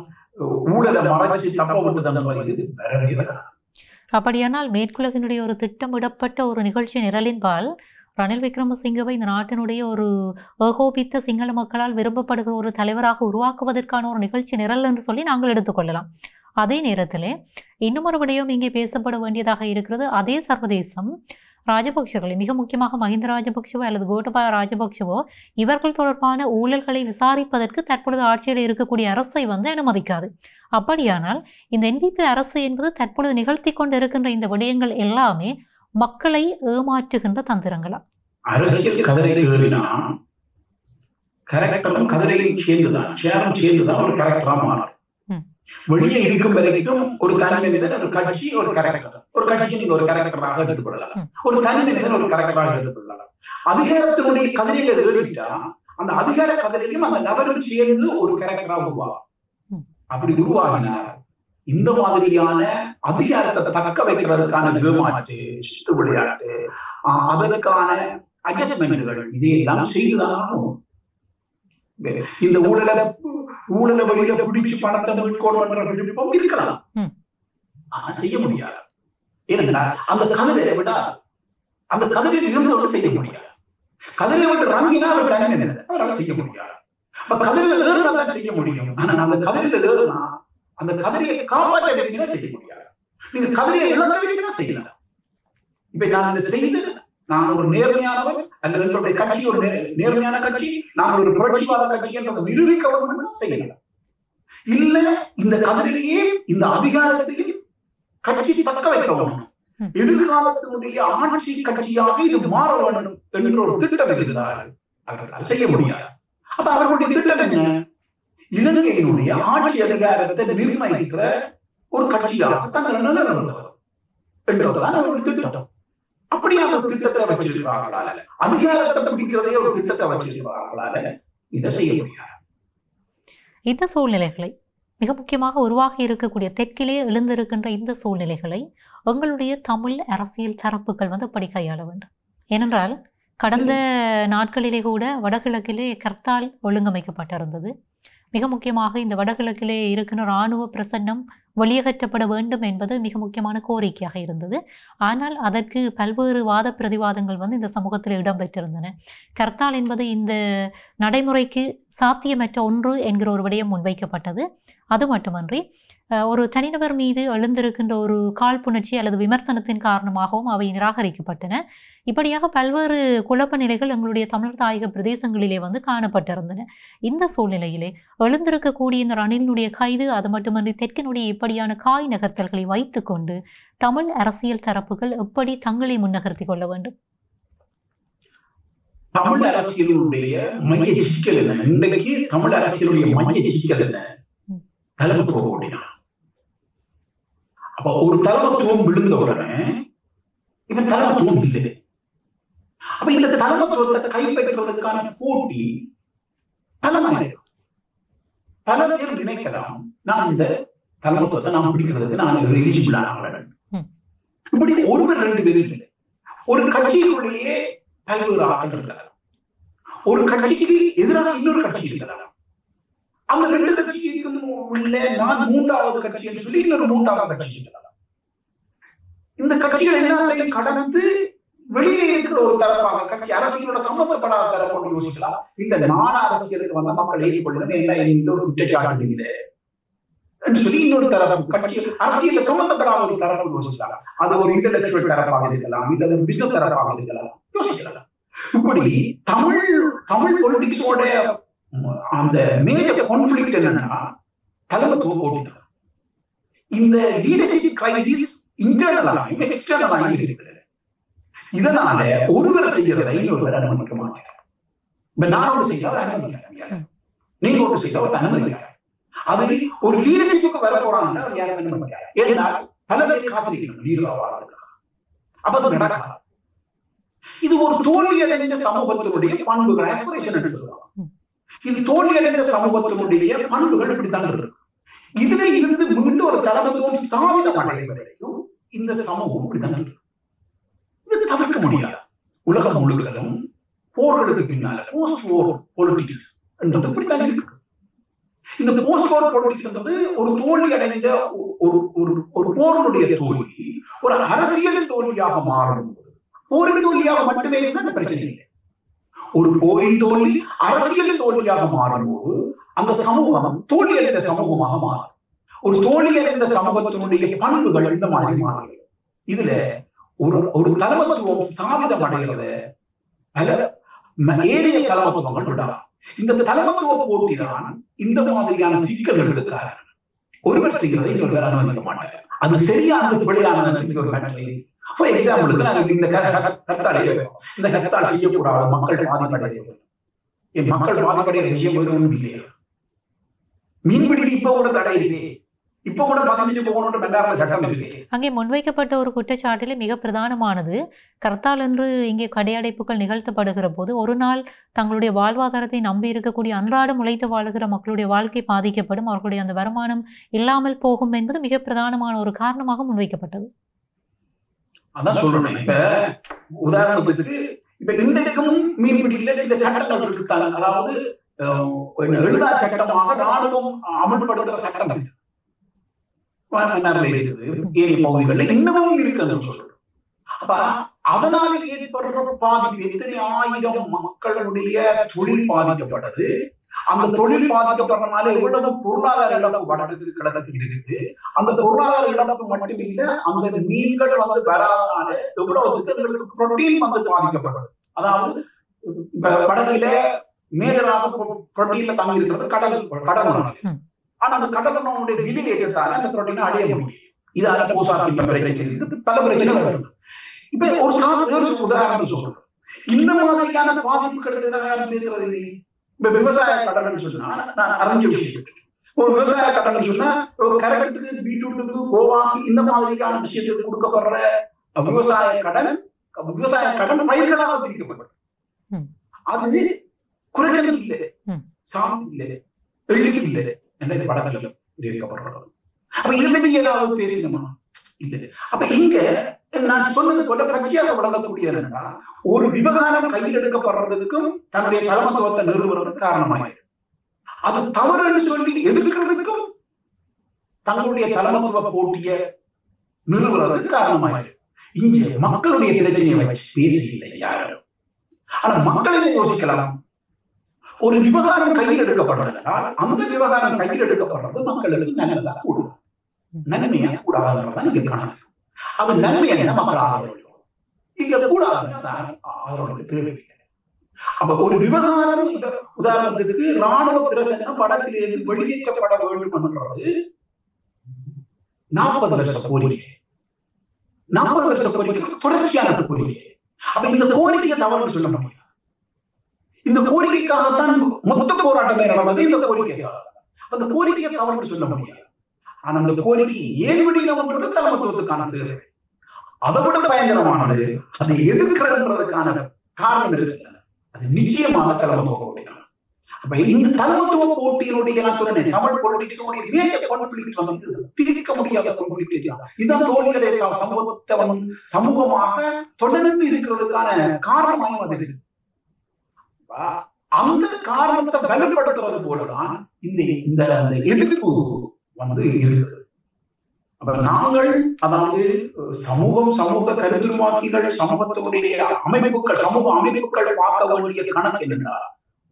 ஊழலை மறைச்சு தப்ப விட்டது இது வரவே வராது. அப்படியானால் மேற்குலகினுடைய ஒரு திட்டமிடப்பட்ட ஒரு நிகழ்ச்சி நிரலின்பால் ரணில் விக்ரமசிங்கவை இந்த நாட்டினுடைய ஒரு ஏகோபித்த சிங்கள மக்களால் விரும்பப்படுகிற ஒரு தலைவராக உருவாக்குவதற்கான ஒரு நிகழ்ச்சி நிரல் என்று சொல்லி நாங்கள் எடுத்துக்கொள்ளலாம். அதே நேரத்தில் இன்னும் ஒரு விடயம் இங்கே பேசப்பட வேண்டியதாக இருக்கிறது. அதே சர்வதேசம் ராஜபக்ஷர்களை, மிக முக்கியமாக மஹிந்த ராஜபக்ஷவோ அல்லது கோட்டபாய ராஜபக்ஷவோ இவர்கள் தொடர்பான ஊழல்களை விசாரிப்பதற்கு தற்பொழுது ஆட்சியில் இருக்கக்கூடிய அரசை வந்து அனுமதிக்காது. அப்படியானால் இந்த என்பிபி அரசு என்பது தற்பொழுது நிகழ்த்தி கொண்டு இருக்கின்ற இந்த விடயங்கள் எல்லாமே மக்களை ஏமாற்றுகின்ற தந்திரங்களா? அரசியல் கதிரையில் ஏறினா கரெக்டரும் கதிரையும் சேர்ந்துதான் சேர்ந்துதான் ஒரு கரெக்டரா மாறும். வெளியே இருக்கும் வரைக்கும் ஒரு தனி மனிதன் ஒரு கட்சி ஒரு கரெக்டர், ஒரு கட்சி நீங்க ஒரு கரெக்டராக எடுத்துக்கொள்ளலாம், ஒரு தனி மனிதன் ஒரு கரெக்டராக எடுத்துக்கொள்ளலாம். அதிகாரத்தினுடைய கதிரையில ஏறிட்டா அந்த அதிகார கதிரையும் அந்த நபரும் சேர்ந்து ஒரு கரெக்டராக உருவாகும். அப்படி உருவாகினார் இந்த மாதிரியான அதிகாரத்தை தக்க வைக்கிறதுக்கான ஏமாற்று, சித்து விளையாட்டு, அதற்கான அட்ஜஸ்ட்மெண்ட்கள் இதையெல்லாம் செய்துதான் இந்த ஊழல வழியில பிடிச்சு பணத்தை மீட்கணும்ன்ற விருப்பம் இருக்கலாம். ஆனா செய்ய முடியாது. ஏன்னா அந்த கதிரை விட அந்த கதிரில் இருந்து செய்ய முடியாது. கதிரை விட்டு ரங்கினா அவர் தனி நினைத அவரால் செய்ய முடியாது. கதிரில் ஏறுதான் செய்ய முடியும். ஆனா அந்த கதிரில ஏறுனா அந்த கதிரையை காப்பாற்ற வேண்டிய செய்ய முடியாது. நீங்க கதிரையை இழக்க வேண்டிய செய்யலாம். இப்ப நான் இதை செய்து நான் ஒரு நேர்மையானவர் அல்லது எங்களுடைய கட்சி ஒரு நேர்மையான கட்சி, நாங்கள் ஒரு புரட்சிவாத கட்சி என்றதை நிரூபிக்க வேண்டும் செய்யலாம். இல்ல இந்த கதிரையே இந்த அதிகாரத்தையும் கட்சி தக்க வைக்க வேண்டும், எதிர்காலத்தினுடைய ஆட்சி கட்சியாக இது மாற வேண்டும் என்ற ஒரு திட்டம் இருக்கிறார்கள். அவர்கள் செய்ய முடியாது. அப்ப அவர்களுடைய திட்டம் என்ன? இலங்கையினுடைய ஆட்சி அதிகாரத்தை நிர்ணயிக்கிற ஒரு கட்சியாக தங்களை நிலநிறுத்துவது என்றதுதான் அவருடைய திட்டம். அப்படியான ஒரு திட்டத்தை வச்சிருக்கிறார்களால, அதிகாரத்தை பிடிக்கிறதே ஒரு திட்டத்தை வச்சிருக்கிறார்களால இதை செய்ய முடியாது. இந்த சூழ்நிலைகளை மிக முக்கியமாக உருவாகி இருக்கக்கூடிய தெற்கிலே எழுந்திருக்கின்ற இந்த சூழ்நிலைகளை உங்களுடைய தமிழ் அரசியல் தரப்புகள் எப்படி கையாள வேண்டும்? ஏனென்றால் கடந்த நாட்களிலே கூட வடகிழக்கிலே கர்த்தால் ஒழுங்கமைக்கப்பட்டிருந்தது. மிக முக்கியமாக இந்த வடகிழக்கிலே இருக்கிற இராணுவ பிரசன்னம் வெளியகற்றப்பட வேண்டும் என்பது மிக முக்கியமான கோரிக்கையாக இருந்தது. ஆனால் அதற்கு பல்வேறு வாத பிரதிவாதங்கள் இந்த சமூகத்தில் இடம்பெற்றிருந்தன. கர்த்தால் என்பது இந்த நடைமுறைக்கு சாத்தியமற்ற ஒன்று என்கிற ஒரு விடயம் முன்வைக்கப்பட்டது. அது மட்டுமன்றி ஒரு தனிநபர் மீது எழுந்திருக்கின்ற ஒரு காழ்ப்புணர்ச்சி அல்லது விமர்சனத்தின் காரணமாகவும் அவை நிராகரிக்கப்பட்டன. இப்படியாக பல்வேறு குழப்ப நிலைகள் எங்களுடைய தமிழர் தாயக பிரதேசங்களிலே காணப்பட்டிருந்தன. இந்த சூழ்நிலையிலே எழுந்திருக்கக்கூடிய இந்த ரணிலினுடைய கைது, அது மட்டுமன்றி தெற்கினுடைய இப்படியான காய் நகர்த்தல்களை வைத்துக்கொண்டு தமிழ் அரசியல் தரப்புகள் எப்படி தங்களை முன்னகர்த்தி கொள்ள வேண்டும்? தமிழ் அரசியலுடைய மைய சிக்கல் என்ன? இன்றைக்கு தமிழ் அரசியலுடைய மைய சிக்கல் என்ன? தலைமத்துவம் ஓடினான். அப்ப ஒரு தலைமத்துவம் விழுந்த உடனே இப்ப தலைமத்துவம் இல்லை. அப்ப இந்த தலைமத்துவத்தை கைப்பற்றுவதற்கான போட்டி பலமாயிரும். பல பேர் நினைக்கலாம், நான் இந்த தலைமத்துவத்தை நான் பிடிக்கிறதுக்கு நான் எலிஜிபிள் ஆனவன். இப்படி ஒருவர் ரெண்டு பேர் இல்லை. ஒரு கட்சியினுடைய பல்வேறு ஆட்கள் இருக்கலாம். ஒரு கட்சிக்கு எதிராக இன்னொரு கட்சி இருக்கலாம். அந்த ரெண்டு கட்சிக்கும் உள்ள நான் மூன்றாவது கட்சி என்று சொல்லி இன்னொரு மூன்றாவது கட்சி இருக்கலாம். இந்த கட்சிகள் எல்லாத்தையும் கடந்து வெளியே இருக்கிற ஒரு தரப்பாக கட்சி அரசியலோட சம்பந்தப்படாத தரப்பு யோசிக்கலாம். இந்த நாட அரசியலுக்கு வந்த மக்கள் ஏற்றுக்கொள்ளணும் என்ன இந்த ஒரு குற்றச்சாட்டு இல்லை என்று சொல்லி இன்னொரு தரப்பு கட்சி அரசியல சம்பந்தப்படாத ஒரு தரப்பு யோசிக்கலாம். அது ஒரு இன்டெலக்சுவல் தரப்பாக இருக்கலாம், இல்லது பிசினஸ் தரப்பாக இருக்கலாம், யோசிக்கலாம். இப்படி தமிழ் பொலிட்டிக்ஸோட அந்த மேஜர் கான்ஃபிளிக்ட் என்னன்னா தலைமத்துவ போட்டி. இந்த லீடர்ஷிப் கிரைசிஸ் இன்டர்னலாயும் எக்ஸ்டர்னலாயும் இருக்கிறது. இதனால ஒருவர் செய்யறதை இன்னொருவர் அனுமதிக்க மாட்டாங்க. இப்ப நான் ஒரு செய்ய அனுமதிக்கிறேன், நீங்க ஒரு செய்ய அனுமதிக்கிறேன். அது ஒரு லீடர்ஷிப்புக்கு வர போறாங்கன்னா ஏன்னா பல பேர் காத்திருக்கணும் லீடர் ஆவாதுக்கு. அப்ப அது நடக்காது. இது ஒரு தோல்வி அடைந்த சமூகத்தினுடைய பண்புகள் ஆஸ்பிரேஷன் என்று சொல்லுவாங்க. இது தோல்வி அடைந்த சமூகத்தினுடைய பண்புகள் இப்படித்தான் இருக்கு. இதுல இருந்து மீண்டும் ஒரு தலைமைத்துவம் ஸ்தாபிதம் அடையும் வரைக்கும் இந்த சமூகம் இப்படித்தான் இருக்கு. இது தவிர்க்க முடியாது. உலகம் முழுவதும் போர்களுக்கு பின்னால போஸ்ட் வார் பொலிட்டிக்ஸ் என்றது இப்படித்தான் இருக்கு. இந்த போஸ்ட் வார் பொலிட்டிக்ஸ் என்றது ஒரு தோல்வி அடைந்த ஒரு போருடைய தோல்வி ஒரு அரசியல் தோல்வியாக மாறும். போரின் தோல்வியாக மட்டுமே இருந்தால் அந்த பிரச்சனை இல்லை. ஒரு போரின் தோல்வி அரசியல் தோல்வியாக மாறும்போது அந்த சமூகம் தோல்வி அடைந்த சமூகமாக மாறும். ஒரு தோல்வி அடைந்த சமூகத்தினுடைய பண்புகள் இந்த மாதிரி மாறும். இதுல ஒரு தலைமத்துவம் ஸ்தாபிதம் அடைகிறத ஏழைய தலைமத்துவங்கள் விடலாம். இந்த தலைமத்துவ போட்டிதான் இந்த மாதிரியான சிக்கல்களுக்கு காரணம். ஒருவர் செய்கிறதை இன்னொருவர் அனுமதிக்க மாட்டாங்க. அது சரியானது பிழையானது ஒரு மேட்டர். ஃபார் எக்ஸாம்பிளுக்கு நாங்கள் இந்த கர்த்தாலே இந்த கர்த்தால் செய்யக்கூடாது மக்கள் பாதிப்படைய மக்கள் பாதிப்படைய விஷயம் ஒன்றும் இல்லையா? மீன்பிடி இப்ப கூட தடை இருக்கு. இப்ப கூட 15 போகணும் சட்டம் இருக்கு. அங்கே முன்வைக்கப்பட்ட ஒரு குற்றச்சாட்டிலே மிக பிரதானமானது கர்த்தால் என்று இங்கே கடையடைப்புகள் நிகழ்த்தப்படுகிற போது ஒரு நாள் தங்களுடைய வாழ்வாதாரத்தை நம்பி இருக்கக்கூடிய அன்றாடம் உழைத்து வாழுகிற மக்களுடைய வாழ்க்கை பாதிக்கப்படும், அவர்களுடைய அந்த வருமானம் இல்லாமல் போகும் என்பது மிக பிரதானமான ஒரு காரணமாக முன்வைக்கப்பட்டது. அதான் சொல்றேன். இப்ப உதாரணத்துக்கு இப்ப இன்றைக்கும் மீன்பிடியில சில சட்டங்கள் இருக்காங்க. அதாவது எழுதா சட்டமாக ராணுவம் அமல்படுத்துற சட்டம் இருக்குது. ஏரிய பகுதிகளில் இன்னமும் இருக்குன்னு சொல்றோம். அப்ப அதனால ஏற்படுற பாதிப்பு எத்தனை ஆயிரம் மக்களுடைய தொழில் பாதிக்கப்படுது. அந்த தொழில் பாதிக்கப்படுறதுனால எவ்வளவு பொருளாதார இழப்பு வடக்கு கிழக்கு இருக்குது. அந்த பொருளாதார இழப்பு மட்டும் இல்ல, அந்த மீன்கள் வராதனால எவ்வளவு புரோட்டீன் பாதிக்கப்படுது. அதாவது வடக்குல மேஜராக புரோட்டீன்ல தங்கி இருக்கிறது கடல் உணவு. ஆனா அந்த கடல் உணவுடைய விலையை ஏற்றால அந்த புரோட்டீனை அடைய முடியும். இதால போசாக்கின்ற பிரச்சனை பல பிரச்சனைகள் வரும். இப்ப ஒரு உதாரணம் சொல்றோம். இந்த மாதிரியான பாதிப்புகளுக்கு பேசுறது இல்லை. இப்ப விவசாய கடன் சொன்னா நான் அறிஞ்ச விஷயம். ஒரு விவசாய கடன் சொன்னா ஒரு கேரட்டுக்கு, பீட்ரூட்டுக்கு, கோவாக்கு இந்த மாதிரியான விஷயத்துக்கு கொடுக்கப்படுற விவசாய கடன் பயிர்களாக பிரிக்கப்படும். அது குறைகள் இல்லை, சாமி இல்லை, எழுதி இல்லை என்ற படங்கள் இருக்கப்படுறது. அப்ப இதை ஏதாவது பேசணுமா? இல்லை. அப்ப இங்க நான் சொன்னது போல பச்சையாக வழங்கக்கூடிய ஒரு விவகாரம் கையில் எடுக்கப்படுறதுக்கும் தன்னுடைய தலைமத்துவத்தை நிறுவுறதுக்கு காரணமாயிருக்கு. அது தவறுன்னு சொல்லி எதிர்க்கிறதுக்கும் தங்களுடைய தலைமத்துவ போட்டிய நிறுவுறதுக்கு காரணமாயிருக்கு. இங்க மக்களுடைய பிரச்சனையை வச்சு பேசி இல்லை யாரும். ஆனா மக்களை யோசிக்கலாம். ஒரு விவகாரம் கையில் எடுக்கப்படுறதுனால் அந்த விவகாரம் கையில் எடுக்கப்படுறது மக்களுக்கு நல்லதா கூடும், நன்மையா கூடாதுன்றதான் நீங்க காணணும். அது நன்மை என்ன மக்கள் ஆதரவு இல்ல கூடாதுதான் அவர்களுக்கு தேவையில்லை. அப்ப ஒரு விவகாரம் உதாரணத்துக்கு ராணுவ பிரசனம் வடக்கிலிருந்து வெளியேற்றப்பட வேண்டும் என்றது 40 வருஷ கோரிக்கை, 40 வருஷ கோரிக்கை தொடர்ச்சியான கோரிக்கை. அப்ப இந்த கோரிக்கையை தவறு சொல்ல முடியாது. இந்த கோரிக்கைக்காகத்தான் மொத்த போராட்டமே நடந்தது. இந்த கோரிக்கைக்காக அந்த கோரிக்கையை தவறு சொல்ல முடியாது. ஆனா அந்த கோரிக்கை ஏன் விடுகிறது தலைமத்துவத்துக்கான தேவை. அதை விட பயங்கரமானது அதை எதிர்க்கிறதுக்கான காரணம் இருக்கு. அது நிச்சயமாக தலைமத்துவ போட்டி. அப்ப இந்த தலைமத்துவ போட்டியினுடைய நான் சொன்னேன் தமிழ் பொலிட்டிக்ஸோடைய மேஜர் கான்ஃபிளிக்ட் வந்து தீர்க்க முடியாத கான்ஃபிளிக்ட். இதான் தோல்வியுடைய சமூகமாக தொடர்ந்து இருக்கிறதுக்கான காரணமாயும் அது இருக்கு. அந்த காரணத்தை வலுப்படுத்துறது போலதான் இந்த எதிர்ப்பு வந்து இருக்குது. அப்ப நாங்கள் அதாவது சமூக கருத்துருவாக்கிகள், சமூகத்தினுடைய அமைப்புகள், சமூக அமைப்புகள் பார்க்க வேண்டிய கணக்கு என்னன்னா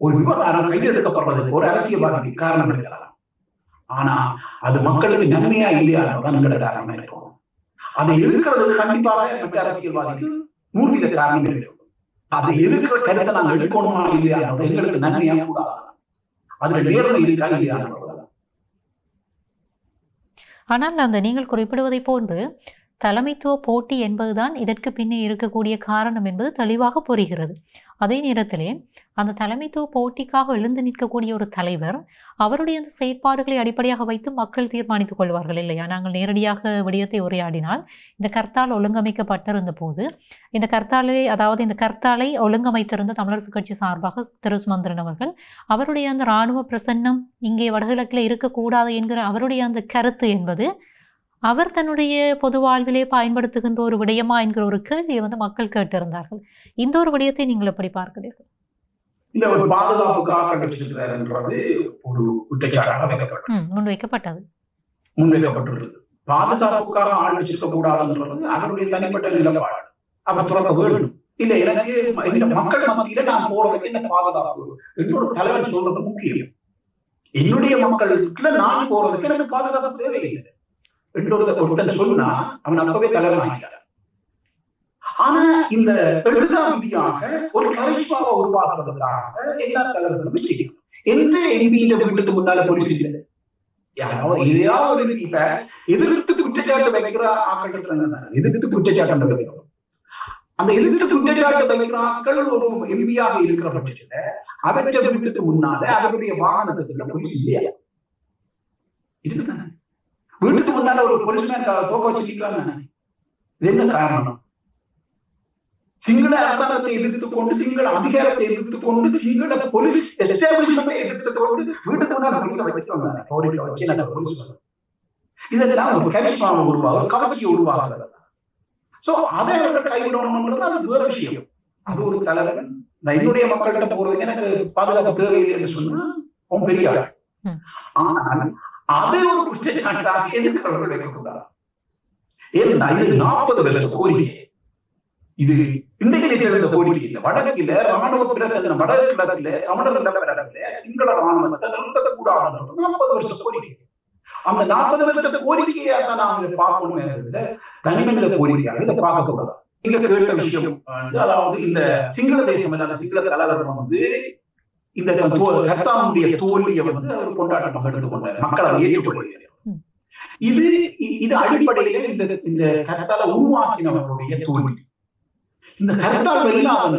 ஒரு விவகாரம் கையில் எடுக்கப்படுறதுக்கு ஒரு அரசியல்வாதிக்கு காரணம் இருக்கலாம். ஆனா அது மக்களுக்கு நன்மையா இல்லையாதான் எங்களோட காரணம் இருக்கும். அதை எதிர்க்கிறதுக்கு கண்டிப்பாக மற்ற அரசியல்வாதிக்கு 100% காரணம் இருக்கும். அதை எதிர்க்கிற கருத்தை நாங்கள் எடுக்கணுமா இல்லையா எங்களுக்கு நன்மையா கூடாது. அதுல நேர்மை இருக்கா இல்லையா. ஆனால் அந்த நீங்கள் குறிப்பிடுவதை போன்று தலைமைத்துவ போட்டி என்பதுதான் இதற்கு பின்னே இருக்கக்கூடிய காரணம் என்பது தெளிவாக புரிகிறது. அதே நேரத்திலே அந்த தலைமைத்துவ போட்டிக்காக எழுந்து நிற்கக்கூடிய ஒரு தலைவர் அவருடைய அந்த செயற்பாடுகளை அடிப்படையாக வைத்து மக்கள் தீர்மானித்துக் கொள்வார்கள் இல்லையா? நாங்கள் நேரடியாக விடயத்தை உரையாடினால் இந்த கர்த்தால் ஒழுங்கமைக்கப்பட்டிருந்த போது இந்த கர்த்தாலை ஒழுங்கமைத்திருந்த தமிழரசு கட்சி சார்பாக திரு சுமந்திரன் அவர்கள் அவருடைய அந்த இராணுவ பிரசன்னம் இங்கே வடகிழக்கில் இருக்கக்கூடாது என்கிற அவருடைய அந்த கருத்து என்பது அவர் தன்னுடைய பொது வாழ்விலே பயன்படுத்துகின்ற ஒரு விடயமா என்கிற ஒரு கேள்வியை வந்து மக்கள் கேட்டிருந்தார்கள். இந்த ஒரு விடயத்தை நீங்கள் எப்படி பார்க்கிறீர்கள்? இல்ல, ஒரு பாதுகாப்புக்காக கண்டிச்சிருக்கிறார் என்றது ஒரு குற்றச்சாட்டாக முன்வைக்கப்பட்டுள்ளது. பாதுகாப்புக்காக ஆள் வச்சிருக்க கூடாதுன்றது அவருடைய தனிப்பட்ட நிலைப்பாடு. அவர் துறக்க வேண்டும். இல்ல, எனக்கு மக்கள் மத்தியில நான் போறதுக்கு என்ன பாதுகாப்பு என்று ஒரு தலைவர் சொல்றது முக்கியம். என்னுடைய மக்களுக்குள்ள நான் போறதுக்கு எனக்கு பாதுகாப்பு தேவையில்லை என்று ஒருத்தன் சொன்னா அவன் அப்பவே தலைவன் ஆகிட்டார். ஆனா இந்த எழுதா விதியாக ஒரு கரிஷ்மாவை உருவாக்குறதுக்காக எல்லா தலைவர்களும் செய்யணும். எந்த எம்பியில வீட்டுக்கு முன்னால போலீஸ் இல்லை. யாராவது இப்ப எதிர்த்து குற்றச்சாட்டு வைக்கிற ஆக்கள் எதிர்த்து குற்றச்சாட்டு வைக்கிறோம். அந்த எதிர்த்து குற்றச்சாட்டு வைக்கிற ஆக்கள் ஒரு எம்பியாக இருக்கிற பட்சத்துல அவற்றை வீட்டுக்கு முன்னால அவருடைய வாகனத்துல போலீஸ் இல்லையா? இதுக்குதானே வீட்டுக்கு முன்னால ஒரு போலீஸ்மேன் தோக்க வச்சுக்கிறாங்க. இது என்ன காரணம்? சிங்கள அரசாங்கத்தை எதிர்த்து கொண்டு, சிங்கள அதிகாரத்தை எதிர்த்து கொண்டு, சிங்கள போலீஸ் எஸ்டாபிளிஷ்மென்ட்டை எதிர்த்து கொண்டு வீட்டுக்கு முன்னால போலீஸ் வச்சிருக்காங்க. போலீஸ் இதெல்லாம் ஒரு கரிஷ்மாவை உருவாக, ஒரு கவர்ச்சியை உருவாகிறது. சோ அதை அவர்கள் கைவிடணும்ன்றது அது வேற விஷயம். அது ஒரு தலைவன் என்னுடைய மக்கள்கிட்ட போறதுக்கு எனக்கு பாதுகாப்பு தேவையில்லை என்று சொன்னா அவன் பெரிய ஆள். ஆனால் அதை ஒரு குற்றச்சாட்டாக எதிர்க்கிறவர்கள் வைக்கக்கூடாது. ஏன்னா இது 40 வருஷ கோரிக்கை. இது இன்றைக்கு எழுந்த கோரிக்கை இல்லை. வடக்கில ராணுவ பிரசனம், வடகிழக்கில தமிழர் நிலவரத்துல சிங்கள ராணுவத்தை நிறுத்தக்கூடாது 40 வருஷ கோரிக்கை. அந்த 40 வருஷ கோரிக்கையா தான் நாம் இதை பார்க்கணுமே, தனிமனித கோரிக்கையாக இதை பார்க்கக்கூடாது. இங்க கேட்ட விஷயம் அதாவது இந்த சிங்கள தேசம் இல்லாத சிங்கள தலைவர்கள் வந்து இந்த கர்த்தாவுடைய தோல்வியை வந்து அவர் கொண்டாட்டமாக எடுத்துக்கொண்டார். மக்கள் அதை ஏற்றுக்கொள்கிறார். இது அடிப்படையில இந்த கர்த்தால உருவாக்கினவர்களுடைய தோல்வி. இந்த கர்த்தால் வெல்லாதது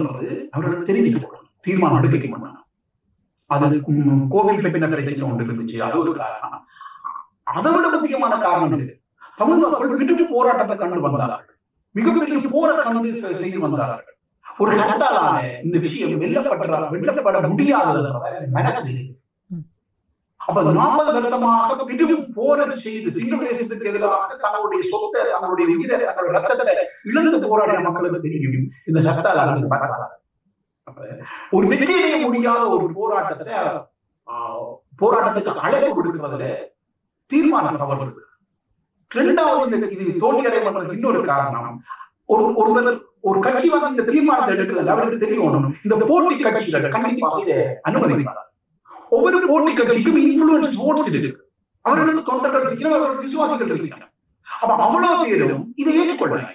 அவர்களுக்கு தெரிவிக்கப்படும், தீர்மானம் எடுக்க மாட்டாங்க. அது கோவில் பெற்ற பிரச்சனை ஒன்று இருந்துச்சு, அது ஒரு காரணம். அதை விட முக்கியமான காரணம் இது, தமிழ் மக்கள் பெரும் போராட்டத்தை கண்டு வந்தார்கள், மிகப்பெரிய போரை கண்டு செய்து வந்தார்கள். ஒரு கட்டாலான இந்த விஷயம் வெல்லப்பட முடியாதது மனசு. அப்ப 40 வருஷமாக பெரும் போரை செய்து சிங்கள தேசத்துக்கு எதிராக தங்களுடைய சொத்தை, தங்களுடைய உயிரை, தங்களுடைய ரத்தத்தை இழந்து போராடிய மக்களுக்கு தெரியும் இந்த கட்டாலான. ஒரு வெற்றியடைய முடியாத ஒரு போராட்டத்துக்கு அழைப்பு கொடுக்கிறதுல தீர்மானம் தவறு. இரண்டாவது, இது தோல்வியடை பண்றதுக்கு இன்னொரு காரணம், ஒருவர் ஒரு கட்சி வந்து இந்த தீர்மானத்தை எடுக்கிறது அவருக்கு தெரியணும், இந்த போட்டி கட்சிகள் கண்டிப்பாக இதை அனுமதிக்கிறார். ஒவ்வொரு போட்டி கட்சிக்கும் இன்ஃபுளுன்ஸ் ஓட்ஸ் இருக்கு, அவர்களுக்கு தொண்டர்கள் இருக்கிறார், அவர்களுக்கு விசுவாசிகள் இருக்கிறார். அப்ப அவ்வளவு பேரும் இதை ஏற்றுக்கொள்ளாங்க.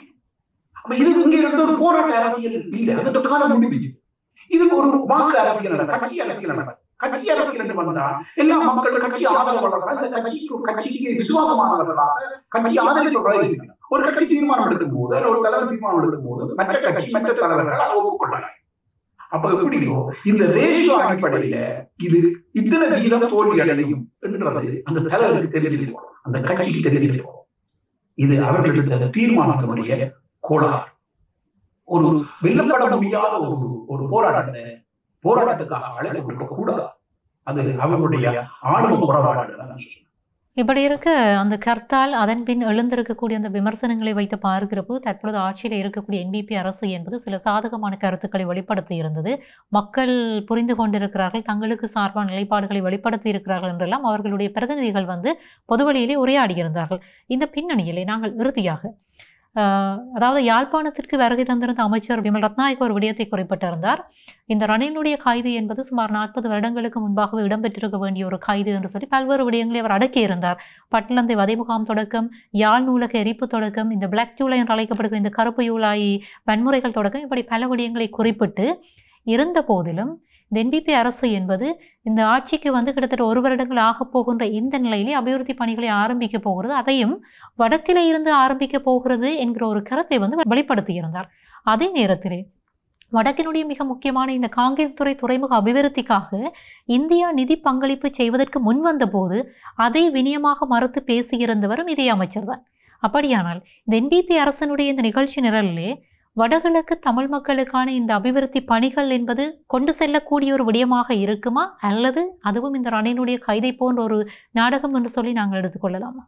அப்ப இது இங்க இருந்த ஒரு போராட்ட அரசியல் இல்லை, அதற்கு காலம் முடிஞ்சு. இதுக்கு ஒரு வாக்கு அரசியல் நடக்கும், கட்சி அரசியல் நடக்கும். கட்சி அரசியல் என்று வந்தா எல்லா மக்கள் கட்சி ஆதரவாளர்களாக, கட்சிக்கு விசுவாசமானவர்களாக, கட்சி ஆதரவாளர்கள் ஒரு கட்சி தீர்மானம் எடுக்கும் போது, ஒரு தலைவர் தீர்மானம் எடுக்கும் போது மற்ற கட்சி மற்ற தலைவர்கள் அதை ஒப்புக்கொள்ளாங்க. அப்ப எப்படியோ இந்த ரேஷியோ அடிப்படையில இது இத்தனை வீதம் தோல்வி அடையும் என்றது அந்த தலைவருக்கு தெரிஞ்சிருக்கும், அந்த கட்சிக்கு தெரிஞ்சிருக்கும். இது அவர்களுக்கு தீர்மானத்தினுடைய கோளாறு. ஒரு வெல்லப்பட முடியாத ஒரு போராட்டத்துக்காக அழைப்பு கொடுக்க கூடாது, அது அவர்களுடைய ஆளுமை போராட்டம். இப்படி இருக்க அந்த கர்த்தால் அதன் பின் எழுந்திருக்கக்கூடிய அந்த விமர்சனங்களை வைத்து பார்க்கிறப்போ தற்பொழுது ஆட்சியில் இருக்கக்கூடிய NPP அரசு என்பது சில சாதகமான கருத்துக்களை வெளிப்படுத்தி இருந்தது. மக்கள் புரிந்து கொண்டிருக்கிறார்கள், தங்களுக்கு சார்பான நிலைப்பாடுகளை வெளிப்படுத்தி இருக்கிறார்கள் என்றெல்லாம் அவர்களுடைய பிரதிநிதிகள் வந்து பொதுவெளியிலே உரையாடியிருந்தார்கள். இந்த பின்னணியிலே நாங்கள் இறுதியாக அதாவது யாழ்ப்பாணத்திற்கு வருகை தந்திருந்த அமைச்சர் விமல் ரத்நாயக்க ஒரு விடயத்தை குறிப்பிட்டிருந்தார். இந்த ரணிலுடைய கைது என்பது சுமார் 40 வருடங்களுக்கு முன்பாகவே இடம்பெற்றிருக்க வேண்டிய ஒரு கைது என்று சொல்லி பல்வேறு விடயங்களை அவர் அடக்கியிருந்தார். பட்டலந்தை வதை முகாம் தொடக்கம், யாழ் நூலக எரிப்பு தொடக்கம், இந்த பிளாக் ஜூலை என்று அழைக்கப்படுகிற இந்த கருப்பு யூலாய் வன்முறைகள் தொடக்கம், இப்படி பல விடயங்களை குறிப்பிட்டு இருந்த போதிலும் இந்த NPP அரசு என்பது இந்த ஆட்சிக்கு வந்து கிட்டத்தட்ட 1 வருடங்கள் ஆக போகின்ற இந்த நிலையிலே அபிவிருத்தி பணிகளை ஆரம்பிக்க போகிறது, அதையும் வடக்கிலே இருந்து ஆரம்பிக்க போகிறது என்கிற ஒரு கருத்தை வந்து வெளிப்படுத்தியிருந்தார். அதே நேரத்திலே வடக்கினுடைய மிக முக்கியமான இந்த காங்கேசத்துறை துறைமுக அபிவிருத்திக்காக இந்தியா நிதி பங்களிப்பு செய்வதற்கு முன்வந்த போது அதை வினியமாக மறுத்து பேசியிருந்தவரும் இதே அமைச்சர் தான். அப்படியானால் இந்த NPP அரசனுடைய இந்த நிகழ்ச்சி நிரலிலே வடகிழக்கு தமிழ் மக்களுக்கான இந்த அபிவிருத்தி பணிகள் என்பது கொண்டு செல்லக்கூடிய ஒரு விடயமாக இருக்குமா, அல்லது அதுவும் இந்த ரணிலுடைய கைதை போன்ற ஒரு நாடகம் என்று சொல்லி நாங்கள் எடுத்துக்கொள்ளலாமா?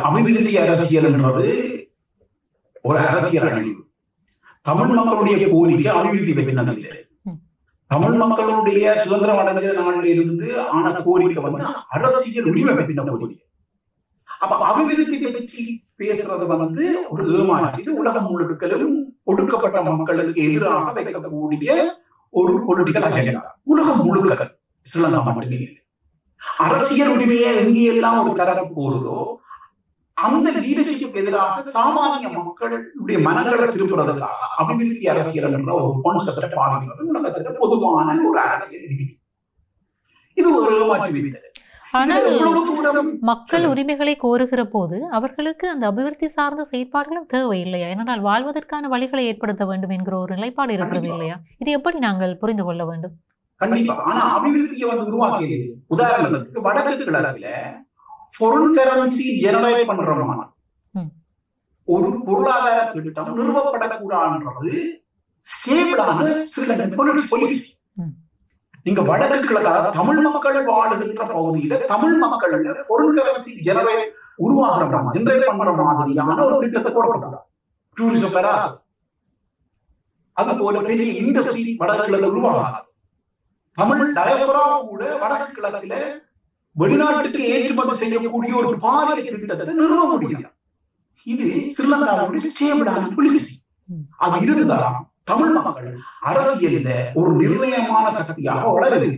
அபிவிருத்தி அரசியல் என்பது ஒரு அரசியல் அழிவு. தமிழ் மக்களுடைய கோரிக்கை அபிவிருத்தி பின்னணியில், தமிழ் மக்களுடைய சுதந்திரம் அடைஞ்ச நாளிலிருந்து ஆன கோரிக்கை வந்து அரசியல் உரிமை பின்ன கோரிக்கை. அப்ப அபிவிருத்தியை பற்றி பேசுறது வந்து ஒரு ஏமாற்று. இது உலகம் முழுக்களும் ஒடுக்கப்பட்ட மக்களுக்கு எதிராக வைக்கக்கூடிய ஒரு பொலிட்டிக்கல் அஜெண்டா. உலகம் முழுக்க, ஸ்ரீலங்கா மட்டுமே. அரசியல் உரிமையை எங்கெல்லாம் ஒரு தரப்பு போறதோ அந்த லீடர்ஷிப்புக்கு எதிராக சாமானிய மக்களுடைய மனங்களை திருப்புறதுக்காக அபிவிருத்தி அரசியல் என்ற ஒரு கான்செப்டை பாவிக்கிறது உலகத்திற்கு பொதுவான ஒரு அரசியல் விதி. இது ஒரு ஏமாற்று விதி. ஆனால் மக்கள் உரிமைகளை கோருகிற போது அவர்களுக்கு அந்த அபிவிருத்தி சார்ந்த செயற்பாடுகளும் தேவையில்லையா? ஏனென்றால் வாழ்வதற்கான வழிகளை ஏற்படுத்த வேண்டும் என்கிற ஒரு நிலைப்பாடு இருக்கிறது இல்லையா? இது எப்படி நாங்கள் புரிந்து கொள்ள வேண்டும்? கண்டிப்பா. ஆனா அபிவிருத்தியை வந்து உருவாக்கியது, உதாரணத்துக்கு வடக்கு கிழக்குல ஃபாரின் கரன்சி ஜெனரேட் பண்றோமா ஒரு பொருளாதார திட்டம் நிறுவப்படக்கூடாதுன்றது ஸ்டேபிளான ஸ்ரீலங்கன் பாலிசி. நீங்க வடக்கு கிழக்கு தமிழ் மக்கள் வாழுகின்ற பகுதியில தமிழ் மக்கள் ஃபாரின் கரன்சி ஜெனரேட் பண்ற மாதிரியான ஒரு திட்டத்தை போடக்கூடாது. டூரிசம் பெறாது. அது போல பெரிய இண்டஸ்ட்ரி வடக்கு கிழக்கு உருவாகாது. தமிழ் டயஸ்பரா கூட வடக்கு கிழக்குல வெளிநாட்டுக்கு ஏற்றுமதி செய்யக்கூடிய ஒரு பாரிய திட்டத்தை நிறுவ முடியும். இது ஸ்ரீலங்காவுடைய ஸ்டேபிளான பாலிசி. அது இருந்தால் தமிழ் மக்கள் அரசியலில் ஒரு நிர்ணயமான சக்தியாக வளருகிறது.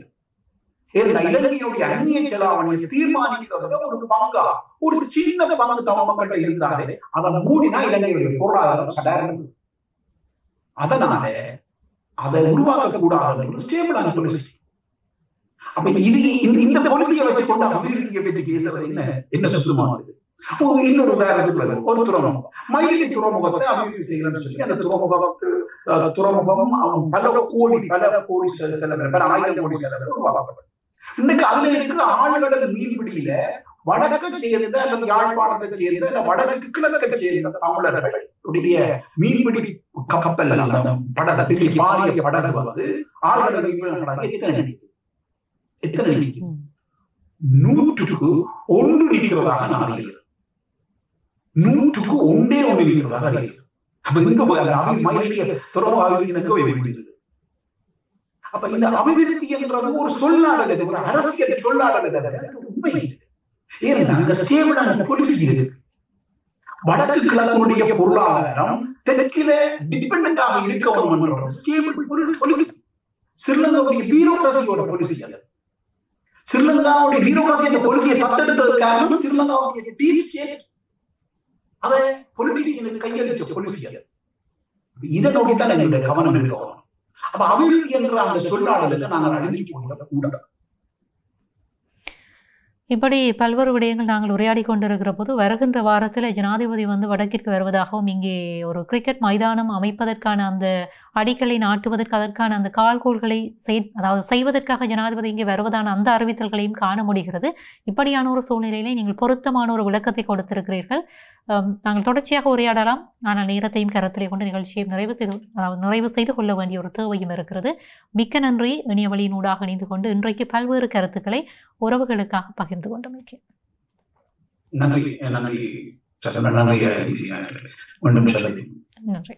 இலங்கையுடைய அந்நிய செலாவணியை தீர்மானிக்கிறதுல ஒரு பங்கா, ஒரு சின்ன பங்கு தமிழ் மக்கள்கிட்ட இருந்தாலே அதை மூடினா இலங்கையுடைய பொருளாதாரம் சடாரம். அதனால அதை உருவாக்க கூடாது ஸ்டேபிளான பாலிசி. அப்ப இது இந்த பாலிசியை வச்சு கொண்டு அபிவிருத்தியை பற்றி பேசுறது என்ன சுத்தமானது? இன்னொரு உதாரணத்துக்கு ஒரு துறைமுகம் மயிலி துறைமுகத்தை அபிவிருத்தி செய்யணும்னு சொல்லி அந்த துறைமுகம் பல கோடி செலவு 1000 கோடி செலவு உருவாக்கப்படும். இன்னைக்கு அதுல இருக்கிற ஆழ்கடல் மீன்பிடியில வடக்கு சேர்ந்த அல்லது யாழ்ப்பாணத்தை சேர்ந்த இல்ல வடக்கு கிழக்கை சேர்ந்த தமிழர்களுடைய மீன்பிடி கப்பல் படகு பெரிய பாரிய படகு வந்து ஆழ்கடல் மீன்பிடி எத்தனை நினைக்குது 100க்கு 1 நிற்கிறதாக நான் அறிகிறேன். 100க்கு 1 நிற்கிறதாக அறிகிறேன். அப்ப இங்க மயிலிய துறைமுக அபிவிருத்தி வைக்கிறது. அப்ப இந்த அபிவிருத்தி என்றது ஒரு சொல்லாடல், ஒரு அரசியல் சொல்லாடல் உண்மை. ஏன்னா அங்க சேவடான பொலிசி இருக்கு. வடக்கு கிழக்குடைய பொருளாதாரம் தெற்கில டிபெண்டாக இருக்கணும். ஸ்ரீலங்காவுடைய பியூரோக்ரசியோட பொலிசி அல்ல. ஸ்ரீலங்காவுடைய பியூரோக்ரசி அந்த பொலிசியை தத்தெடுத்தது காரணம் ஸ்ரீலங்காவுடைய டீப் ஸ்டேட் அதை பொலிட்டிஷியனுக்கு கையளிச்ச பொலிசி அல்ல. இதை நோக்கித்தான் எங்களுடைய கவனம் இருக்கணும். அப்ப அபிவிருத்தி என்ற அந்த சொல்லாடலுக்கு நாங்கள் அழிஞ்சு போயிட கூடாது. இப்படி பல்வேறு விடயங்கள் நாங்கள் உரையாடி கொண்டிருக்கிற போது வருகின்ற வாரத்தில் ஜனாதிபதி வடக்கிற்கு வருவதாகவும் இங்கே ஒரு கிரிக்கெட் மைதானம் அமைப்பதற்கான அந்த அடிக்கலை நாட்டுவதற்கு அதற்கான அந்த கால்கோள்களை செய்வதற்காக ஜனாதிபதி இங்கே வருவதான அந்த அறிவித்தல்களையும் காண முடிகிறது. இப்படியான ஒரு சூழ்நிலையிலே நீங்கள் பொருத்தமான ஒரு விளக்கத்தை கொடுத்திருக்கிறீர்கள். நாங்கள் தொடர்ச்சியாக உரையாடலாம். ஆனால் நேரத்தையும் கருத்திலே கொண்டு நிகழ்ச்சியை நிறைவு செய்து கொள்ள வேண்டிய ஒரு தேவையும் இருக்கிறது. மிக்க நன்றி. இணைய வழியினூடாக இணைந்து கொண்டு இன்றைக்கு பல்வேறு கருத்துக்களை உறவுகளுக்காக பகிர்ந்து கொண்டமைக்கு நன்றி. நன்றி.